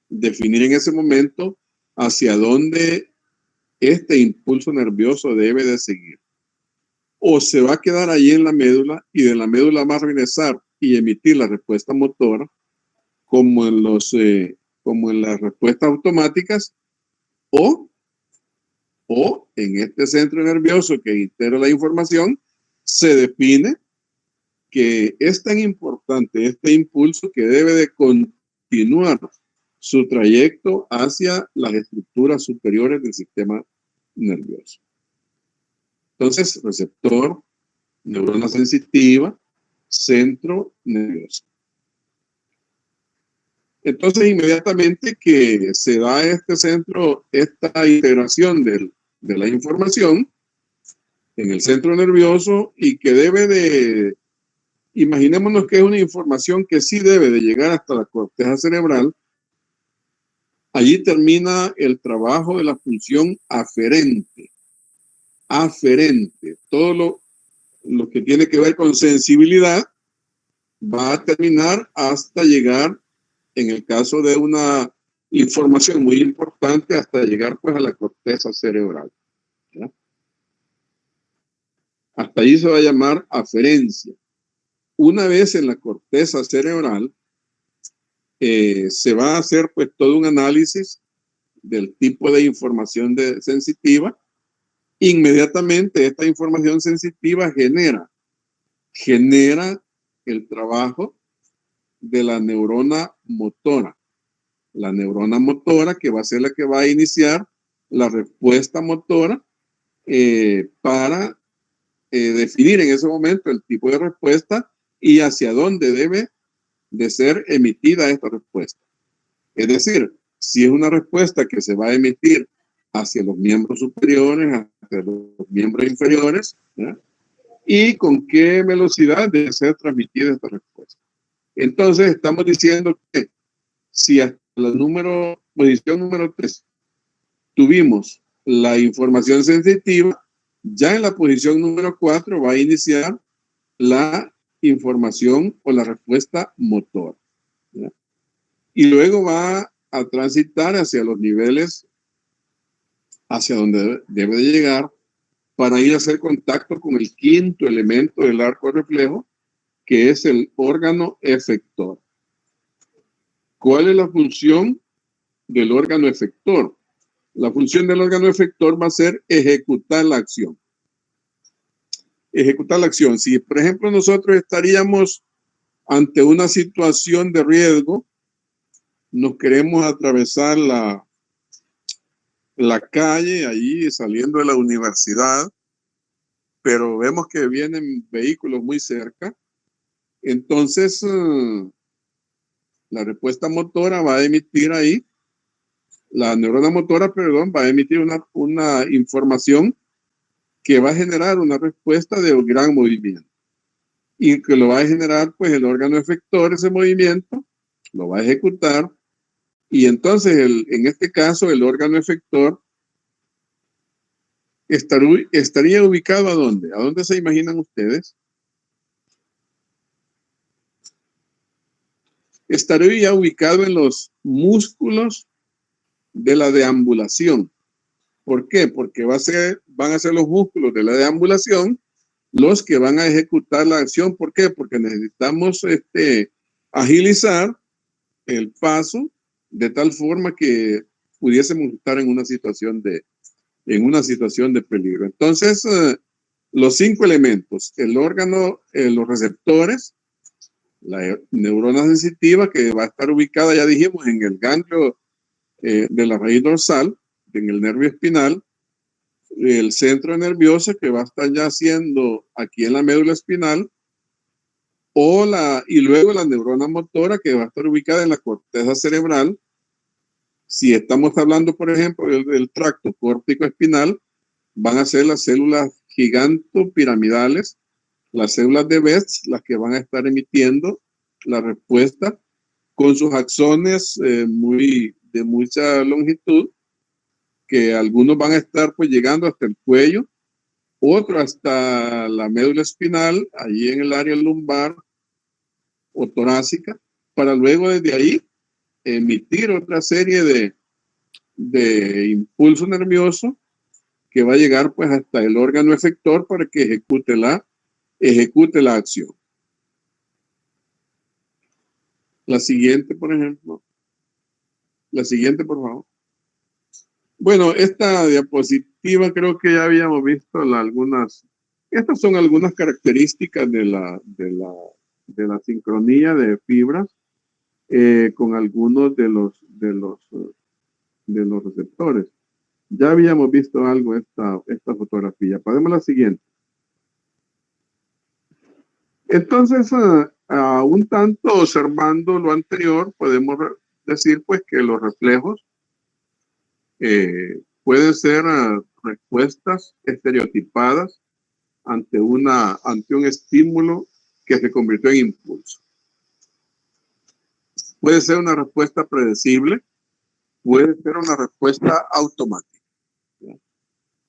A: en ese momento hacia dónde este impulso nervioso debe de seguir. O se va a quedar ahí en la médula y de la médula va a regresar y emitir la respuesta motora como en las respuestas automáticas o en este centro nervioso que integra la información se define que es tan importante este impulso que debe de continuar su trayecto hacia las estructuras superiores del sistema nervioso. Entonces, receptor, neurona sensitiva, centro nervioso. Entonces, inmediatamente que se da este centro, esta integración de la información en el centro nervioso y que debe de, imaginémonos que es una información que sí debe de llegar hasta la corteza cerebral, allí termina el trabajo de la función aferente. Todo lo que tiene que ver con sensibilidad va a terminar hasta llegar, en el caso de una información muy importante, hasta llegar pues a la corteza cerebral, ¿ya? Hasta ahí se va a llamar aferencia. Una vez en la corteza cerebral, se va a hacer pues todo un análisis del tipo de información sensitiva. Inmediatamente esta información sensitiva genera el trabajo de la neurona motora. La neurona motora que va a ser la que va a iniciar la respuesta motora para definir en ese momento el tipo de respuesta y hacia dónde debe de ser emitida esta respuesta. Es decir, si es una respuesta que se va a emitir hacia los miembros superiores, hacia los miembros inferiores, ¿ya? Y con qué velocidad debe ser transmitida esta respuesta. Entonces, estamos diciendo que si hasta la posición número 3 tuvimos la información sensitiva, ya en la posición número 4 va a iniciar la información o la respuesta motora, ¿ya? Y luego va a transitar hacia los niveles hacia donde debe de llegar para ir a hacer contacto con el quinto elemento del arco reflejo, que es el órgano efector. ¿Cuál es la función del órgano efector? La función del órgano efector va a ser ejecutar la acción. Ejecutar la acción. Si, por ejemplo, nosotros estaríamos ante una situación de riesgo, nos queremos atravesar la calle, allí saliendo de la universidad, pero vemos que vienen vehículos muy cerca, entonces la respuesta motora va a emitir ahí La neurona motora, perdón, va a emitir una información que va a generar una respuesta de gran movimiento y que lo va a generar pues el órgano efector, ese movimiento, lo va a ejecutar y entonces en este caso el órgano efector estaría ubicado ¿a dónde? ¿A dónde se imaginan ustedes? Estaría ubicado en los músculos de la deambulación. ¿Por qué? Porque van a ser los músculos de la deambulación los que van a ejecutar la acción. ¿Por qué? Porque necesitamos agilizar el paso de tal forma que pudiésemos estar en una situación de peligro. Entonces, los 5 elementos, el órgano, los receptores, la neurona sensitiva que va a estar ubicada, ya dijimos, en el ganglio de la raíz dorsal, en el nervio espinal, el centro nervioso que va a estar ya haciendo aquí en la médula espinal, y luego la neurona motora que va a estar ubicada en la corteza cerebral. Si estamos hablando, por ejemplo, del tracto córtico espinal, van a ser las células gigantopiramidales, las células de Best, las que van a estar emitiendo la respuesta con sus axones de mucha longitud, que algunos van a estar pues llegando hasta el cuello, otro hasta la médula espinal, allí en el área lumbar o torácica, para luego desde ahí emitir otra serie de impulso nervioso que va a llegar pues hasta el órgano efector para que ejecute la acción. La siguiente, por ejemplo. La siguiente, por favor. Bueno, esta diapositiva creo que ya habíamos visto estas son algunas características de la sincronía de fibras con algunos de los receptores. Ya habíamos visto algo esta fotografía. Pasemos a la siguiente. Entonces, un tanto observando lo anterior, podemos decir pues que los reflejos pueden ser respuestas estereotipadas ante un estímulo que se convirtió en impulso. Puede ser una respuesta predecible, puede ser una respuesta automática.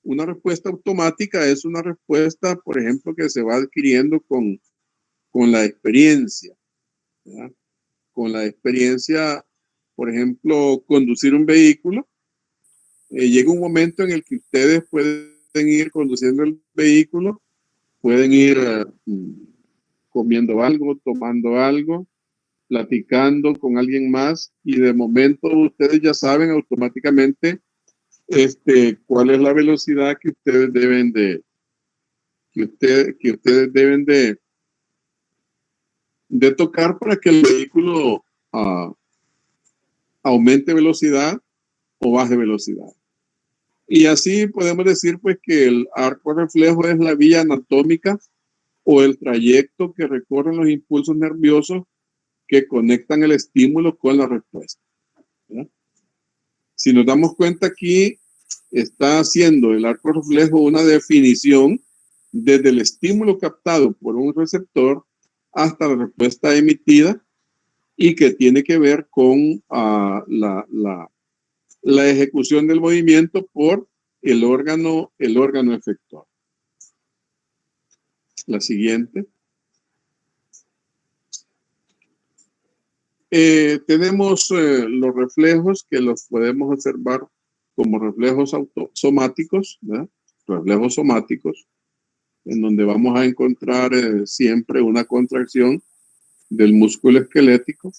A: Una respuesta automática es una respuesta, por ejemplo, que se va adquiriendo con la experiencia. ¿Verdad? Con la experiencia, por ejemplo, conducir un vehículo. Llega un momento en el que ustedes pueden ir conduciendo el vehículo, pueden ir comiendo algo, tomando algo, platicando con alguien más y de momento ustedes ya saben automáticamente cuál es la velocidad que ustedes deben de tocar para que el vehículo aumente velocidad o baje velocidad. Y así podemos decir pues que el arco reflejo es la vía anatómica o el trayecto que recorren los impulsos nerviosos que conectan el estímulo con la respuesta. ¿Verdad? Si nos damos cuenta aquí, está haciendo el arco reflejo una definición desde el estímulo captado por un receptor hasta la respuesta emitida y que tiene que ver con la ejecución del movimiento por el órgano efector. La siguiente. Tenemos los reflejos que los podemos observar como reflejos somáticos, ¿verdad? Reflejos somáticos, en donde vamos a encontrar siempre una contracción del músculo esquelético.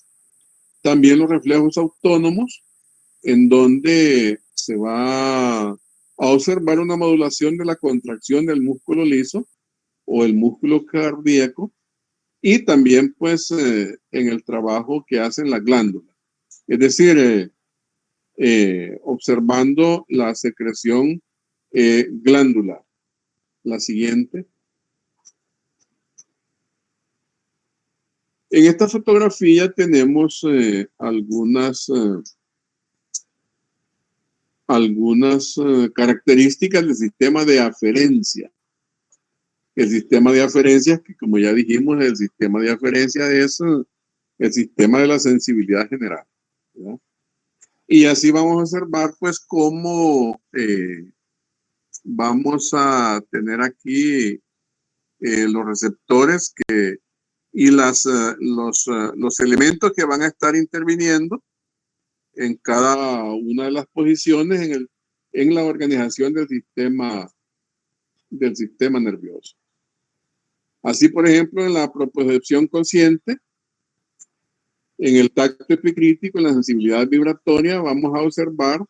A: También los reflejos autónomos, en donde se va a observar una modulación de la contracción del músculo liso o el músculo cardíaco y también pues en el trabajo que hacen las glándulas. Es decir, observando la secreción glandular. La siguiente. En esta fotografía tenemos algunas algunas características del sistema de aferencia. El sistema de aferencia, que como ya dijimos, el sistema de aferencia es el sistema de la sensibilidad general, ¿verdad? Y así vamos a observar pues cómo vamos a tener aquí los receptores y los elementos que van a estar interviniendo en cada una de las posiciones en la organización del sistema nervioso. Así, por ejemplo, en la propiocepción consciente, en el tacto epicrítico, en la sensibilidad vibratoria, vamos a observar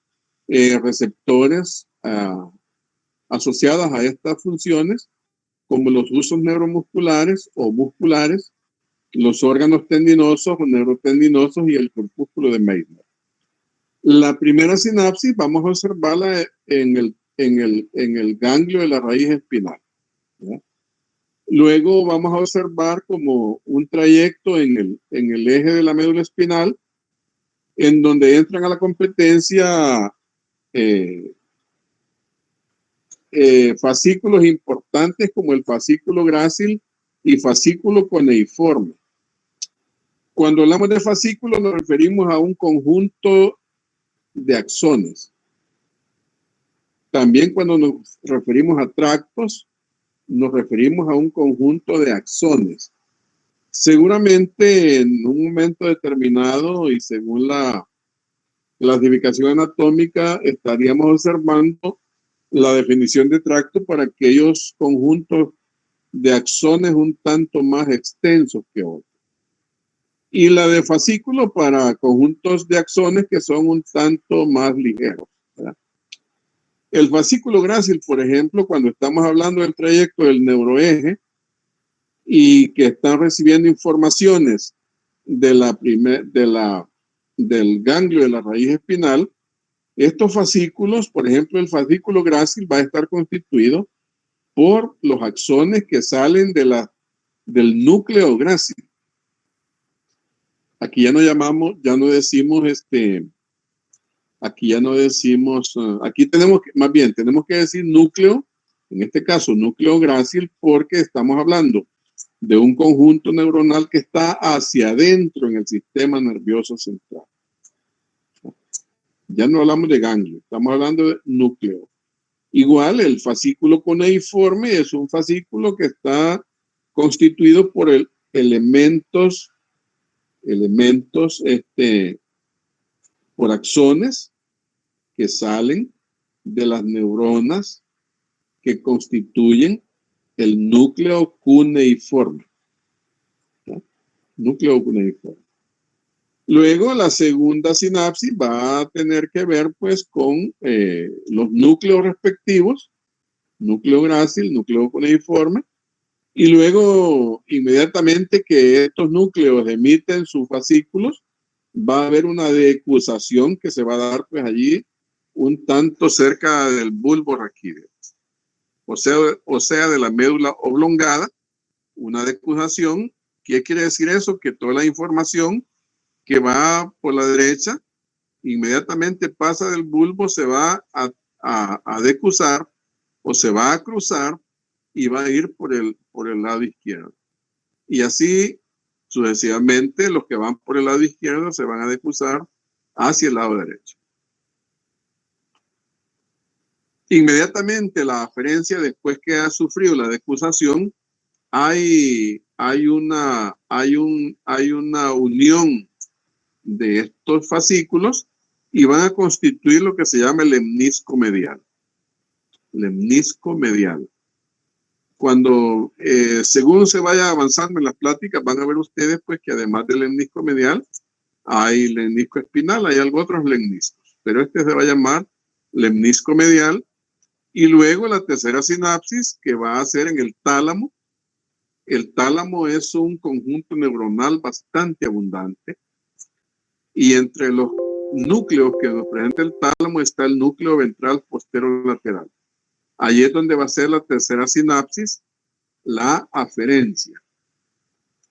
A: receptores asociados a estas funciones, como los usos neuromusculares o musculares, los órganos tendinosos o neurotendinosos y el corpúsculo de Meissner. La primera sinapsis vamos a observarla en el ganglio de la raíz espinal, ¿verdad? Luego vamos a observar como un trayecto en el eje de la médula espinal, en donde entran a la competencia fascículos importantes como el fascículo grácil y fascículo cuneiforme. Cuando hablamos de fascículo nos referimos a un conjunto de axones. También cuando nos referimos a tractos, nos referimos a un conjunto de axones. Seguramente en un momento determinado y según la clasificación anatómica estaríamos observando la definición de tracto para aquellos conjuntos de axones un tanto más extensos que otros. Y la de fascículo para conjuntos de axones que son un tanto más ligeros, ¿verdad? El fascículo grácil, por ejemplo, cuando estamos hablando del trayecto del neuroeje y que están recibiendo informaciones del ganglio de la raíz espinal, estos fascículos, por ejemplo, el fascículo grácil va a estar constituido por los axones que salen del núcleo grácil. Aquí ya no decimos, aquí tenemos que decir núcleo, en este caso núcleo grácil, porque estamos hablando de un conjunto neuronal que está hacia adentro en el sistema nervioso central. Ya no hablamos de ganglio, estamos hablando de núcleo. Igual el fascículo cuneiforme es un fascículo que está constituido por por axones que salen de las neuronas que constituyen el núcleo cuneiforme. ¿No? Núcleo cuneiforme. Luego la segunda sinapsis va a tener que ver pues con los núcleos respectivos, núcleo grácil, núcleo cuneiforme, y luego inmediatamente que estos núcleos emiten sus fascículos, va a haber una decusación que se va a dar pues allí un tanto cerca del bulbo raquídeo, o sea de la médula oblongada, una decusación. ¿Qué quiere decir eso? Que toda la información que va por la derecha inmediatamente pasa del bulbo, se va a decusar o se va a cruzar y va a ir por el lado izquierdo. Y así sucesivamente los que van por el lado izquierdo se van a decusar hacia el lado derecho. Inmediatamente la aferencia, después que ha sufrido la decusación, hay una unión de estos fascículos y van a constituir lo que se llama el lemnisco medial. Lemnisco medial. Cuando, según se vaya avanzando en las pláticas, van a ver ustedes pues que además del lemnisco medial, hay lemnisco espinal, hay otros lemniscos, pero este se va a llamar lemnisco medial. Y luego la tercera sinapsis que va a ser en el tálamo. El tálamo es un conjunto neuronal bastante abundante. Y entre los núcleos que nos presenta el tálamo está el núcleo ventral posterolateral. Allí es donde va a ser la tercera sinapsis, la aferencia.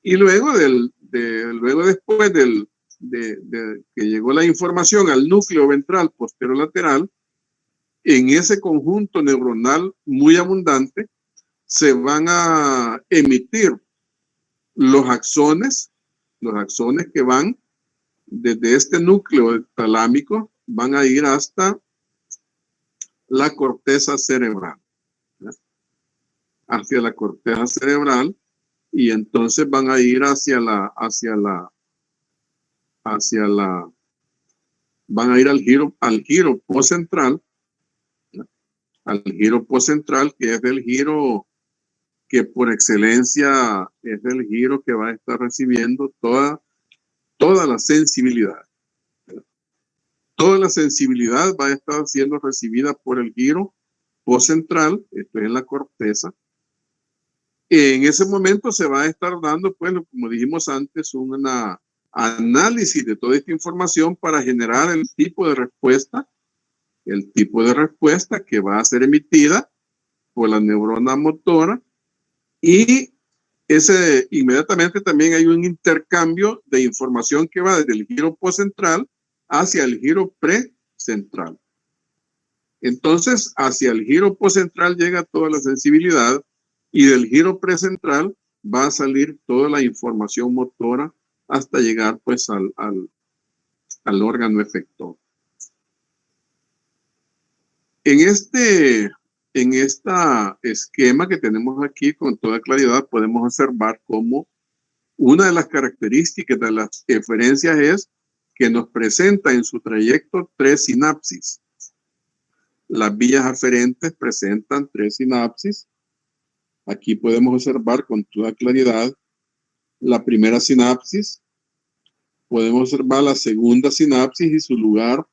A: Y luego, después de que llegó la información al núcleo ventral posterolateral, en ese conjunto neuronal muy abundante se van a emitir los axones que van desde este núcleo talámico, van a ir hasta la corteza cerebral, ¿ya? Hacia la corteza cerebral, y entonces van a ir van a ir al giro postcentral, ¿ya? Al giro postcentral, que es el giro que por excelencia es el giro que va a estar recibiendo toda la sensibilidad. Toda la sensibilidad va a estar siendo recibida por el giro postcentral, esto es en la corteza. En ese momento se va a estar dando, pues, como dijimos antes, un análisis de toda esta información para generar el tipo de respuesta que va a ser emitida por la neurona motora, y inmediatamente también hay un intercambio de información que va desde el giro postcentral hacia el giro precentral. Entonces, hacia el giro postcentral llega toda la sensibilidad, y del giro precentral va a salir toda la información motora hasta llegar, pues, al órgano efector. En este esquema que tenemos aquí, con toda claridad podemos observar cómo una de las características de las eferencias es que nos presenta en su trayecto 3 sinapsis. Las vías aferentes presentan 3 sinapsis. Aquí podemos observar con toda claridad la primera sinapsis. Podemos observar la segunda sinapsis y su lugar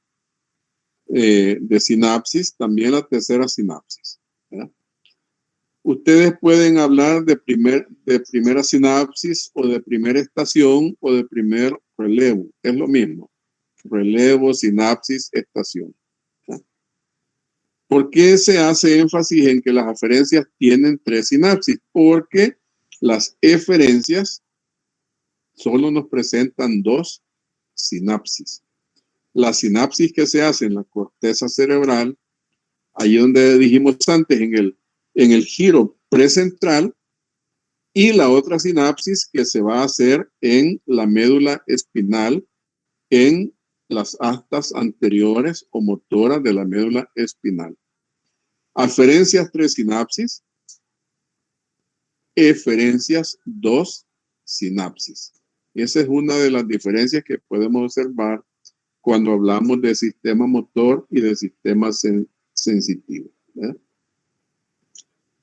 A: de sinapsis, también la tercera sinapsis, ¿verdad? Ustedes pueden hablar de primera sinapsis, o de primera estación, o de primer relevo. Es lo mismo. Relevo, sinapsis, estación. ¿Por qué se hace énfasis en que las aferencias tienen 3 sinapsis? Porque las eferencias solo nos presentan 2 sinapsis. La sinapsis que se hace en la corteza cerebral, ahí donde dijimos antes, en el giro precentral, y la otra sinapsis que se va a hacer en la médula espinal, en las astas anteriores o motoras de la médula espinal. Aferencias 3 sinapsis, eferencias 2 sinapsis. Esa es una de las diferencias que podemos observar cuando hablamos de sistema motor y de sistema sensitivo, ¿verdad?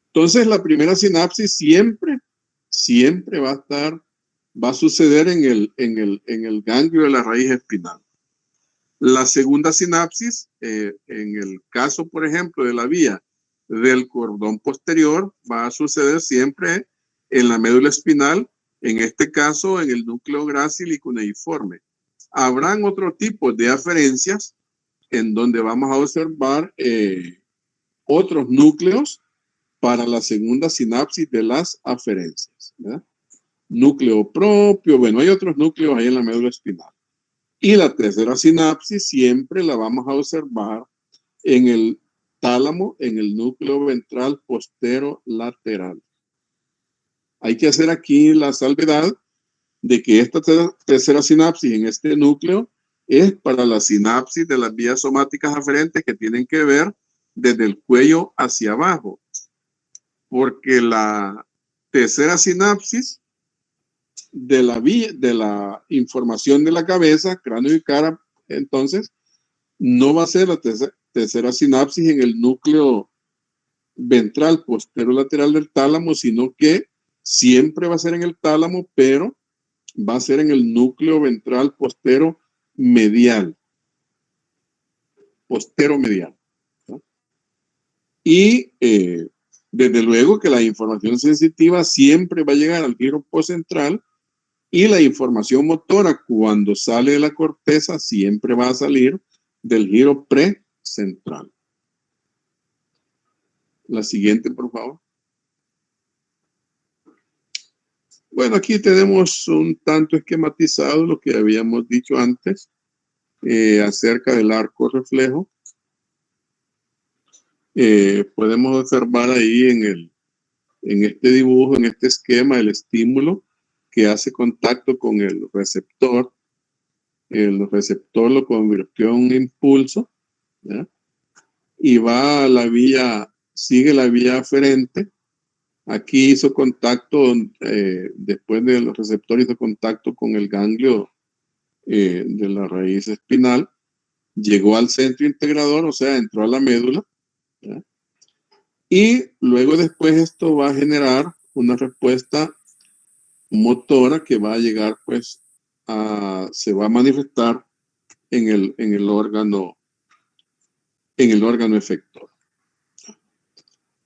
A: Entonces, la primera sinapsis siempre va a suceder en el ganglio de la raíz espinal. La segunda sinapsis, en el caso, por ejemplo, de la vía del cordón posterior, va a suceder siempre en la médula espinal, en este caso en el núcleo grácil y cuneiforme. Habrán otro tipo de aferencias en donde vamos a observar otros núcleos para la segunda sinapsis de las aferencias, ¿verdad? Núcleo propio, bueno, hay otros núcleos ahí en la médula espinal. Y la tercera sinapsis siempre la vamos a observar en el tálamo, en el núcleo ventral postero-lateral. Hay que hacer aquí la salvedad de que esta tercera sinapsis en este núcleo es para la sinapsis de las vías somáticas aferentes que tienen que ver desde el cuello hacia abajo, porque la tercera sinapsis de la información de la cabeza, cráneo y cara, entonces no va a ser la tercera sinapsis en el núcleo ventral postero-lateral del tálamo, sino que siempre va a ser en el tálamo, pero va a ser en el núcleo ventral postero medial. Postero medial, ¿no? Y desde luego que la información sensitiva siempre va a llegar al giro postcentral, y la información motora cuando sale de la corteza siempre va a salir del giro precentral. La siguiente, por favor. Bueno, aquí tenemos un tanto esquematizado lo que habíamos dicho antes acerca del arco reflejo. podemos observar ahí en este dibujo, en este esquema, el estímulo que hace contacto con el receptor. El receptor lo convirtió en un impulso, ¿ya? Y va a la vía, sigue la vía aferente. Aquí hizo contacto, después del receptor hizo contacto con el ganglio de la raíz espinal, llegó al centro integrador, o sea, entró a la médula, ¿ya? Y luego después esto va a generar una respuesta motora que va a llegar, pues, se va a manifestar en el órgano efector.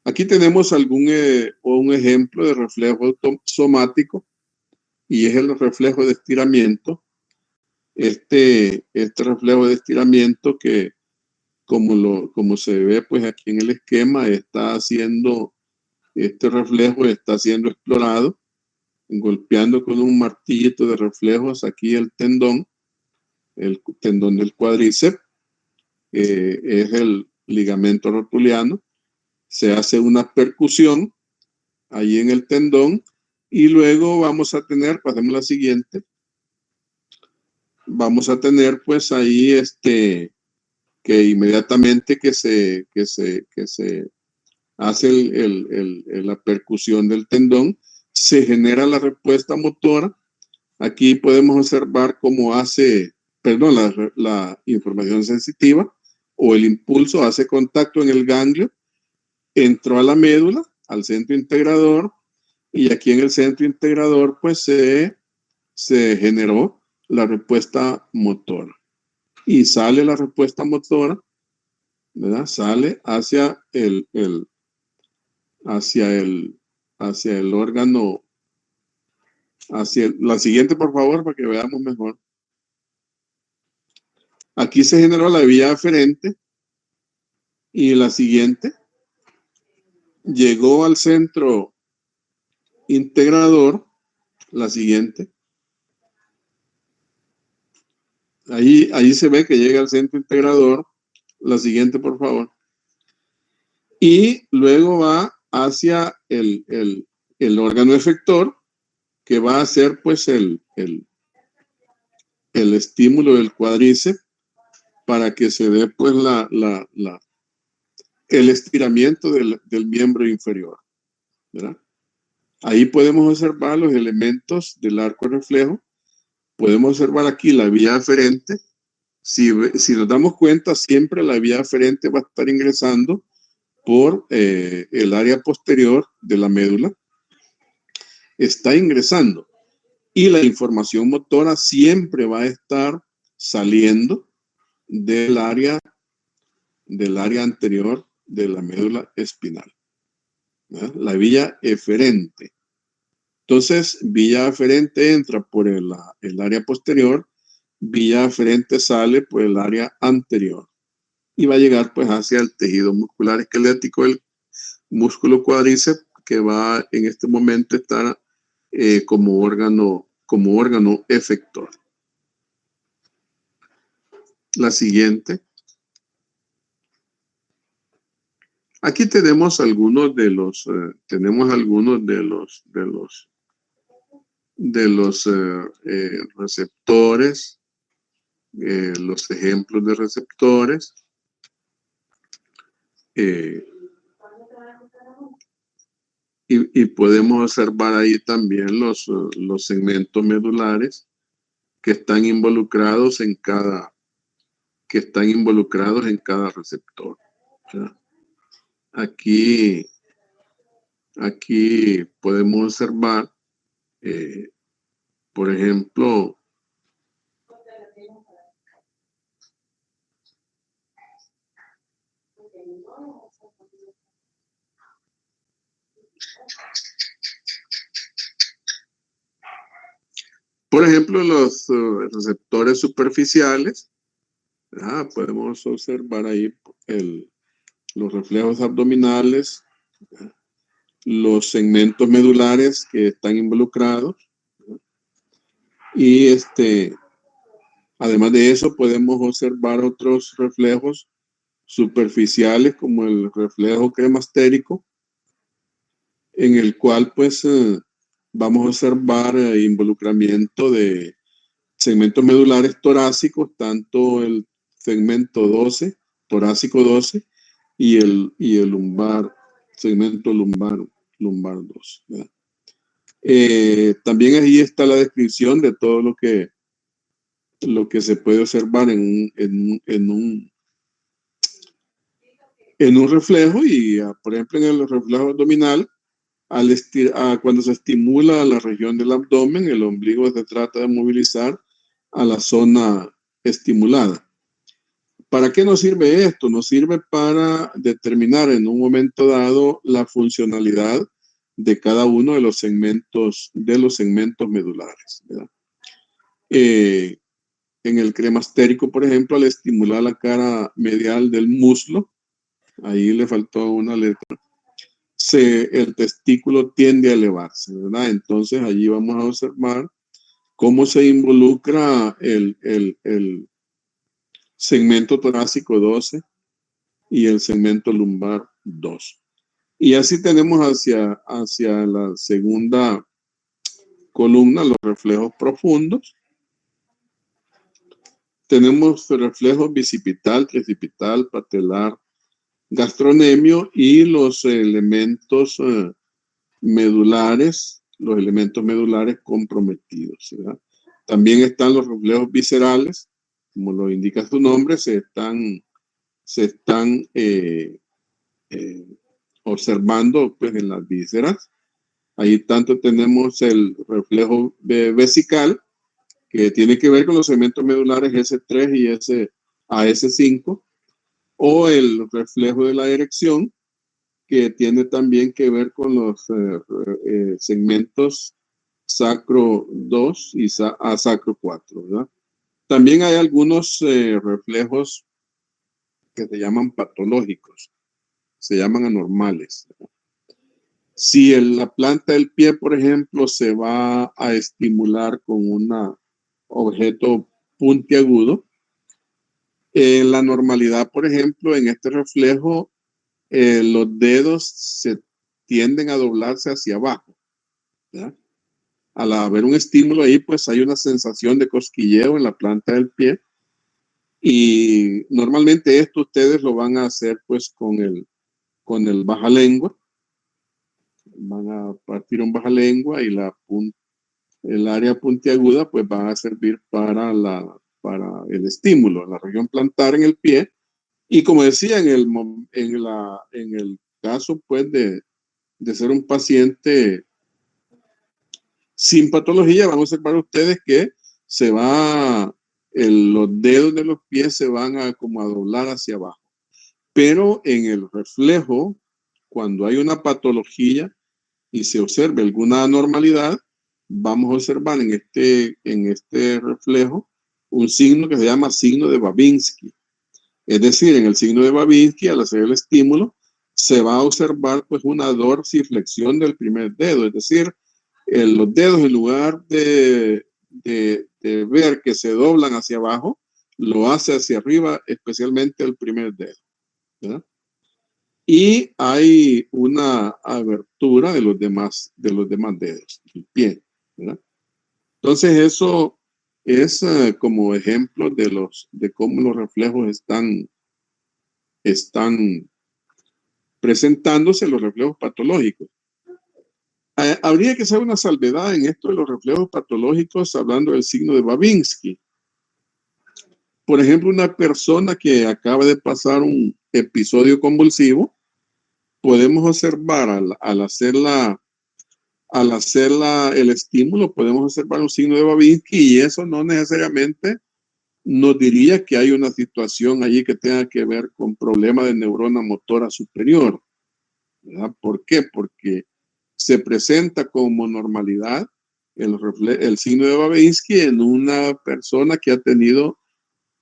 A: Aquí tenemos un ejemplo de reflejo somático, y es el reflejo de estiramiento. Este reflejo de estiramiento que, como se ve pues aquí en el esquema, este reflejo está siendo explorado, golpeando con un martillito de reflejos aquí el tendón del cuádriceps, es el ligamento rotuliano. Se hace una percusión ahí en el tendón y luego vamos a tener, pasemos a la siguiente, vamos a tener pues ahí que inmediatamente que se hace la percusión del tendón, se genera la respuesta motora. Aquí podemos observar cómo la información sensitiva o el impulso hace contacto en el ganglio, entró a la médula, al centro integrador, y aquí en el centro integrador pues se generó la respuesta motora. Y sale la respuesta motora, ¿verdad? Sale hacia el órgano, la siguiente, por favor, para que veamos mejor. Aquí se generó la vía aferente y la siguiente llegó al centro integrador, la siguiente. Ahí se ve que llega al centro integrador, la siguiente, por favor. Y luego va hacia el órgano efector, que va a ser pues el estímulo del cuádriceps para que se dé pues el estiramiento del miembro inferior, ¿verdad? Ahí podemos observar los elementos del arco reflejo. Podemos observar aquí la vía aferente. Si nos damos cuenta, siempre la vía aferente va a estar ingresando por el área posterior de la médula. Está ingresando. Y la información motora siempre va a estar saliendo del área anterior de la médula espinal, ¿verdad? La vía eferente. Entonces, vía aferente entra por el área posterior, vía aferente sale por el área anterior y va a llegar pues hacia el tejido muscular esquelético, el músculo cuádriceps, que va en este momento a estar como órgano efector. La siguiente. Aquí tenemos algunos de los receptores, los ejemplos de receptores. Y podemos observar ahí también los segmentos medulares que están involucrados en cada receptor, ¿ya? Aquí podemos observar, por ejemplo, los receptores superficiales. Podemos observar ahí los reflejos abdominales, los segmentos medulares que están involucrados. Y además de eso, podemos observar otros reflejos superficiales como el reflejo cremastérico, en el cual pues vamos a observar involucramiento de segmentos medulares torácicos, tanto el segmento 12, torácico 12, y el lumbar, segmento lumbar 2. ¿Verdad? También ahí está la descripción de todo lo que se puede observar en un reflejo y, por ejemplo, en el reflejo abdominal, cuando se estimula la región del abdomen, el ombligo se trata de movilizar a la zona estimulada. ¿Para qué nos sirve esto? Nos sirve para determinar en un momento dado la funcionalidad de cada uno de los segmentos medulares. ¿Verdad? En el cremastérico, por ejemplo, al estimular la cara medial del muslo, ahí le faltó una letra, el testículo tiende a elevarse, ¿verdad? Entonces allí vamos a observar cómo se involucra el segmento torácico 12 y el segmento lumbar 2. Y así tenemos hacia la segunda columna los reflejos profundos. Tenemos reflejos bicipital, tricipital, patelar, gastronemio y los elementos medulares, comprometidos, ¿verdad? También están los reflejos viscerales, como lo indica su nombre, se están observando pues en las vísceras. Ahí tanto tenemos el reflejo vesical, que tiene que ver con los segmentos medulares S3 y AS5, o el reflejo de la erección, que tiene también que ver con los segmentos sacro 2 y sacro 4, ¿verdad? También hay algunos reflejos que se llaman patológicos, se llaman anormales, ¿verdad? Si la planta del pie, por ejemplo, se va a estimular con un objeto puntiagudo, la normalidad, por ejemplo, en este reflejo, los dedos se tienden a doblarse hacia abajo, ¿verdad? Al haber un estímulo ahí, pues hay una sensación de cosquilleo en la planta del pie, y normalmente esto ustedes lo van a hacer pues con el bajalengua. Van a partir un bajalengua y el área puntiaguda pues va a servir para el estímulo, la región plantar en el pie. Y como decía, en el caso pues de ser un paciente sin patología, van a observar ustedes que los dedos de los pies se van a como a doblar hacia abajo. Pero en el reflejo, cuando hay una patología y se observe alguna anormalidad, vamos a observar en este reflejo un signo que se llama signo de Babinski. Es decir, en el signo de Babinski, al hacer el estímulo, se va a observar pues una dorsiflexión del primer dedo, es decir, los dedos en lugar de ver que se doblan hacia abajo, lo hace hacia arriba, especialmente el primer dedo, ¿verdad? Y hay una abertura de los demás dedos del pie, ¿verdad? Entonces eso es como ejemplo de cómo los reflejos están presentándose, los reflejos patológicos. Habría que hacer una salvedad en esto de los reflejos patológicos, hablando del signo de Babinski. Por ejemplo, una persona que acaba de pasar un episodio convulsivo, podemos observar al hacer el estímulo, podemos observar un signo de Babinski, y eso no necesariamente nos diría que hay una situación allí que tenga que ver con problema de neurona motora superior, ¿verdad? ¿Por qué? Porque se presenta como normalidad el signo de Babinski en una persona que ha tenido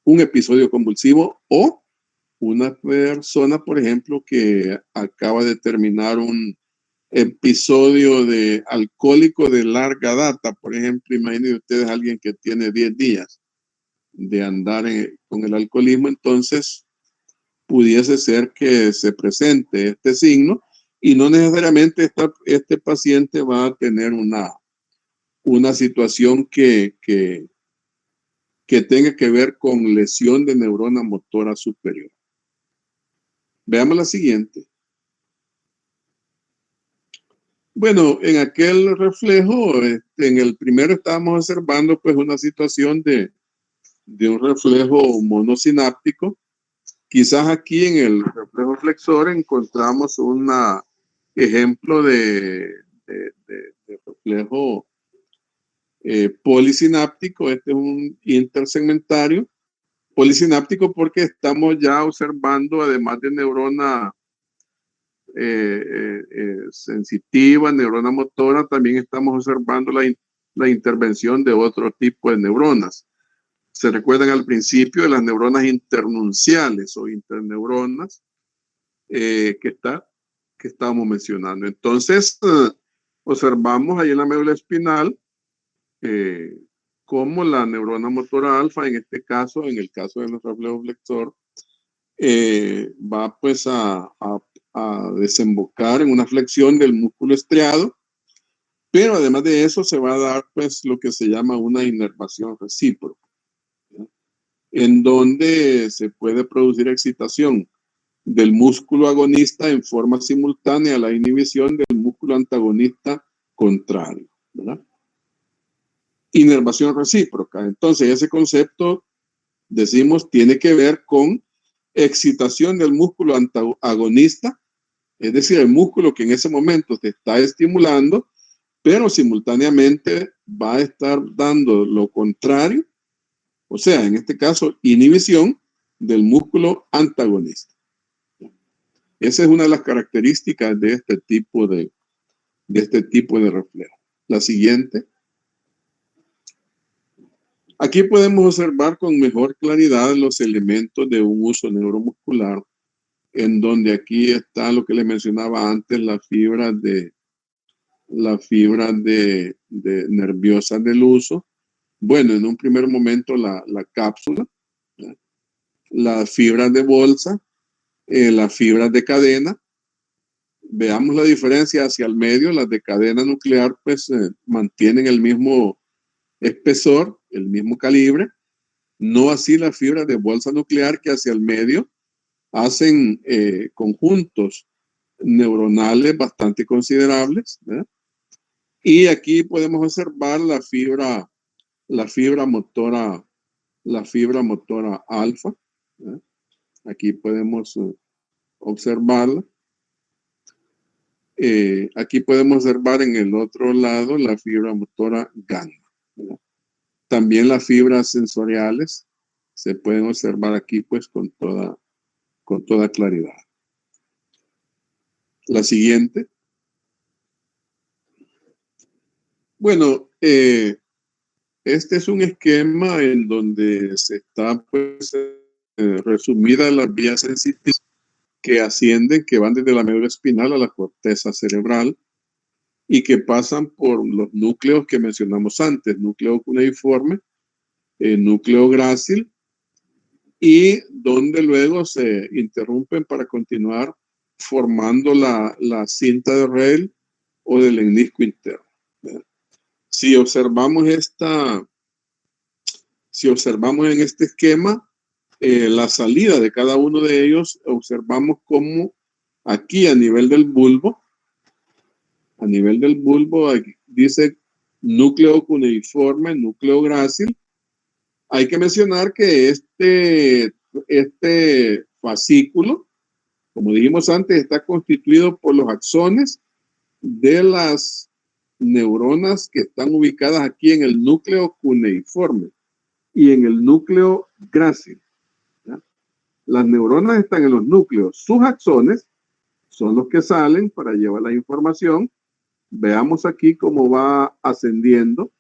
A: un episodio convulsivo, o una persona, por ejemplo, que acaba de terminar un episodio de alcohólico de larga data. Por ejemplo, imaginen ustedes a alguien que tiene 10 días de andar con el alcoholismo. Entonces, pudiese ser que se presente este signo y no necesariamente este paciente va a tener una situación que tenga que ver con lesión de neurona motora superior. Veamos la siguiente. Bueno, en aquel reflejo, en el primero estábamos observando pues una situación de un reflejo monosináptico. Quizás aquí en el reflejo flexor encontramos un ejemplo de reflejo polisináptico. Este es un intersegmentario polisináptico porque estamos ya observando, además de neurona sensitiva, neurona motora, también estamos observando la intervención de otro tipo de neuronas. Se recuerdan al principio de las neuronas internunciales o interneuronas que estábamos mencionando. Entonces, observamos ahí en la médula espinal cómo la neurona motora alfa, en este caso, en el caso del reflejo flexor, va pues a desembocar en una flexión del músculo estriado, pero además de eso se va a dar pues lo que se llama una inervación recíproca, ¿ya? En donde se puede producir excitación del músculo agonista en forma simultánea a la inhibición del músculo antagonista contrario, ¿verdad? Inervación recíproca. Entonces ese concepto, decimos, tiene que ver con excitación del músculo antagonista, es decir, el músculo que en ese momento te está estimulando, pero simultáneamente va a estar dando lo contrario, o sea, en este caso, inhibición del músculo antagonista. Esa es una de las características de este tipo de reflejo. La siguiente. Aquí podemos observar con mejor claridad los elementos de un uso neuromuscular, en donde aquí está lo que le mencionaba antes, la fibra nerviosa del uso. Bueno, en un primer momento la cápsula, las fibras de bolsa, las fibras de cadena. Veamos la diferencia hacia el medio. Las de cadena nuclear pues mantienen el mismo espesor, el mismo calibre. No así las fibras de bolsa nuclear, que hacia el medio hacen conjuntos neuronales bastante considerables, ¿verdad? Y aquí podemos observar la fibra motora alfa, ¿verdad? Aquí podemos observarla. Aquí podemos observar en el otro lado la fibra motora gamma, ¿verdad? También las fibras sensoriales se pueden observar aquí pues con toda claridad. La siguiente. Bueno, este es un esquema en donde se está pues resumida las vías sensitivas que ascienden, que van desde la médula espinal a la corteza cerebral y que pasan por los núcleos que mencionamos antes, núcleo cuneiforme, núcleo grácil, y donde luego se interrumpen para continuar formando la cinta de Reil o del menisco interno, ¿verdad? Si observamos en este esquema la salida de cada uno de ellos, observamos cómo aquí a nivel del bulbo, aquí dice núcleo cuneiforme, núcleo grácil. Hay que mencionar que este fascículo, como dijimos antes, está constituido por los axones de las neuronas que están ubicadas aquí en el núcleo cuneiforme y en el núcleo grácil, ¿ya? Las neuronas están en los núcleos. Sus axones son los que salen para llevar la información. Veamos aquí cómo va ascendiendo,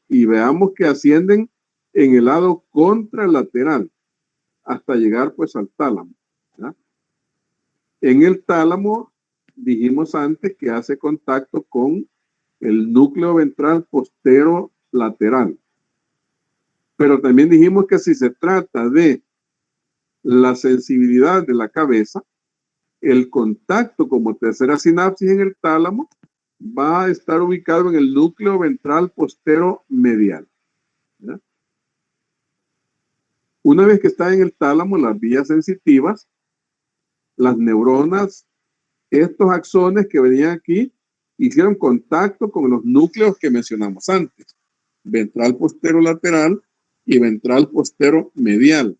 A: y veamos que ascienden en el lado contralateral hasta llegar pues al tálamo, ¿ya? En el tálamo dijimos antes que hace contacto con el núcleo ventral posterolateral. Pero también dijimos que si se trata de la sensibilidad de la cabeza, el contacto como tercera sinapsis en el tálamo va a estar ubicado en el núcleo ventral postero medial. ¿Ya? Una vez que está en el tálamo, las vías sensitivas, las neuronas, estos axones que venían aquí, hicieron contacto con los núcleos que mencionamos antes, ventral postero lateral y ventral postero medial.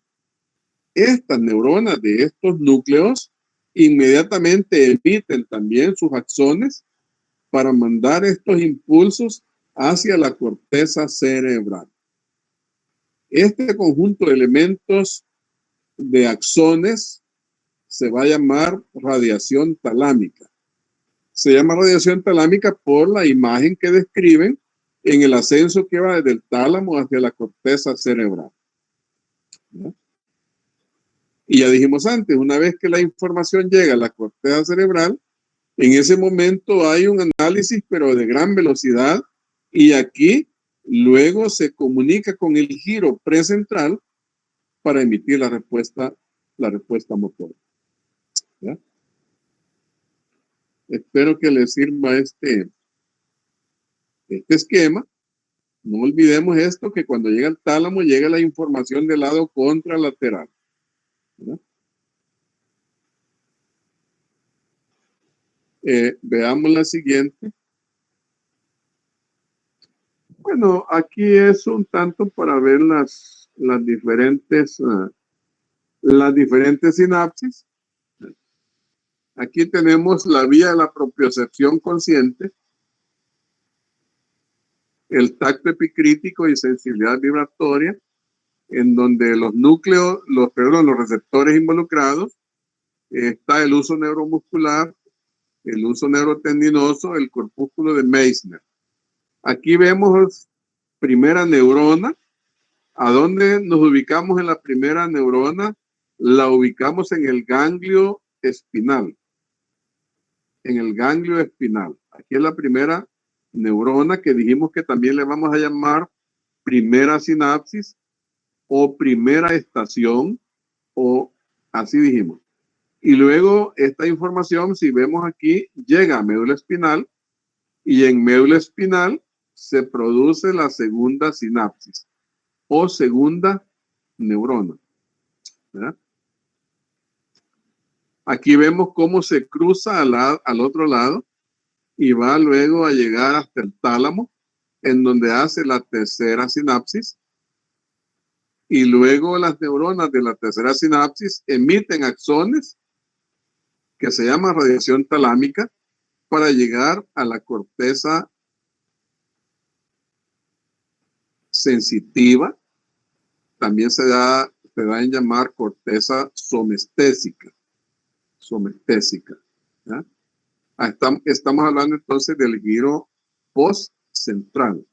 A: Estas neuronas de estos núcleos inmediatamente emiten también sus axones para mandar estos impulsos hacia la corteza cerebral. Este conjunto de elementos de axones se va a llamar radiación talámica. Se llama radiación talámica por la imagen que describen en el ascenso que va desde el tálamo hacia la corteza cerebral. ¿No? Y ya dijimos antes, una vez que la información llega a la corteza cerebral, en ese momento hay un análisis, pero de gran velocidad, y aquí luego se comunica con el giro precentral para emitir la respuesta motora. ¿Ya? Espero que les sirva este esquema. No olvidemos esto, que cuando llega al tálamo llega la información del lado contralateral. ¿Ya? Veamos la siguiente. Bueno, aquí es un tanto para ver las diferentes sinapsis. Aquí tenemos la vía de la propiocepción consciente, el tacto epicrítico y sensibilidad vibratoria, en donde los núcleos, los receptores involucrados, está el uso neuromuscular, el uso neurotendinoso, el corpúsculo de Meissner. Aquí vemos primera neurona. ¿A dónde nos ubicamos en la primera neurona? La ubicamos en el ganglio espinal. En el ganglio espinal. Aquí es la primera neurona que dijimos que también le vamos a llamar primera sinapsis o primera estación, o así dijimos. Y luego esta información, si vemos aquí, llega a médula espinal, y en médula espinal se produce la segunda sinapsis o segunda neurona. ¿Verdad? Aquí vemos cómo se cruza al otro lado y va luego a llegar hasta el tálamo, en donde hace la tercera sinapsis, y luego las neuronas de la tercera sinapsis emiten axones que se llama radiación talámica para llegar a la corteza sensitiva. También se da en llamar corteza somestésica. ¿Ya? Estamos hablando entonces del giro postcentral.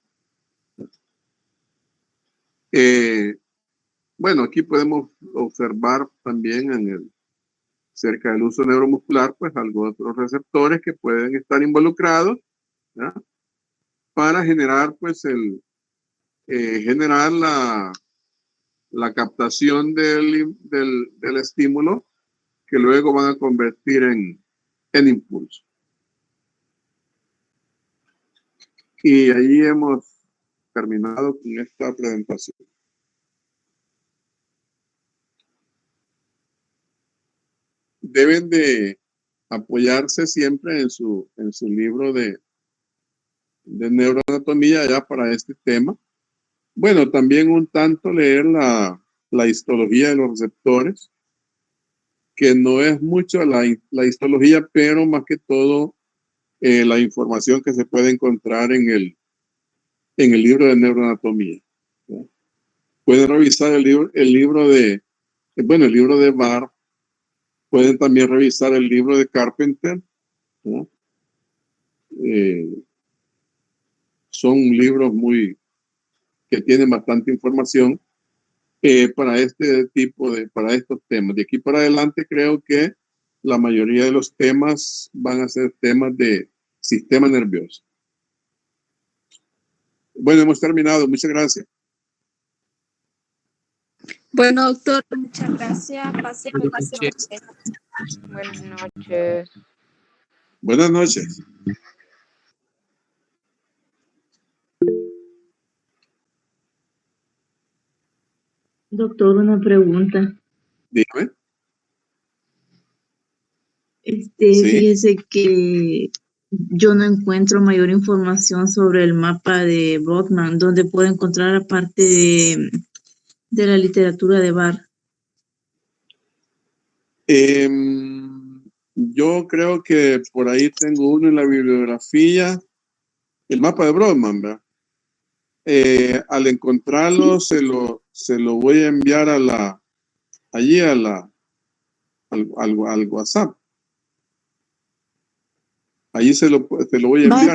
A: Bueno, aquí podemos observar también cerca del uso neuromuscular, pues algo otros receptores que pueden estar involucrados, ¿ya? Para generar, pues, generar la captación del estímulo, que luego van a convertir en impulso. Y allí hemos terminado con esta presentación. Deben de apoyarse siempre en su libro de neuroanatomía ya para este tema. Bueno, también un tanto leer la histología de los receptores, que no es mucho la histología, pero más que todo la información que se puede encontrar en el libro de neuroanatomía. ¿Ya? Pueden revisar el libro de Barr. Pueden también revisar el libro de Carpenter. ¿Ya? Son libros que tienen bastante información para para estos temas. De aquí para adelante creo que la mayoría de los temas van a ser temas de sistema nervioso. Bueno, hemos terminado. Muchas gracias.
C: Bueno, doctor, muchas gracias. Pase
D: Buenas
C: feliz
D: noches.
C: noche.
D: Buenas noches.
A: Buenas noches.
E: Doctor, una pregunta.
A: Dígame. Sí.
E: Fíjese que yo no encuentro mayor información sobre el mapa de Brodmann, donde puedo encontrar aparte de la literatura de Barr.
A: Yo creo que por ahí tengo uno en la bibliografía, el mapa de Brodmann, ¿verdad? Al encontrarlo, se lo voy a enviar allí al WhatsApp. Allí se lo voy a enviar.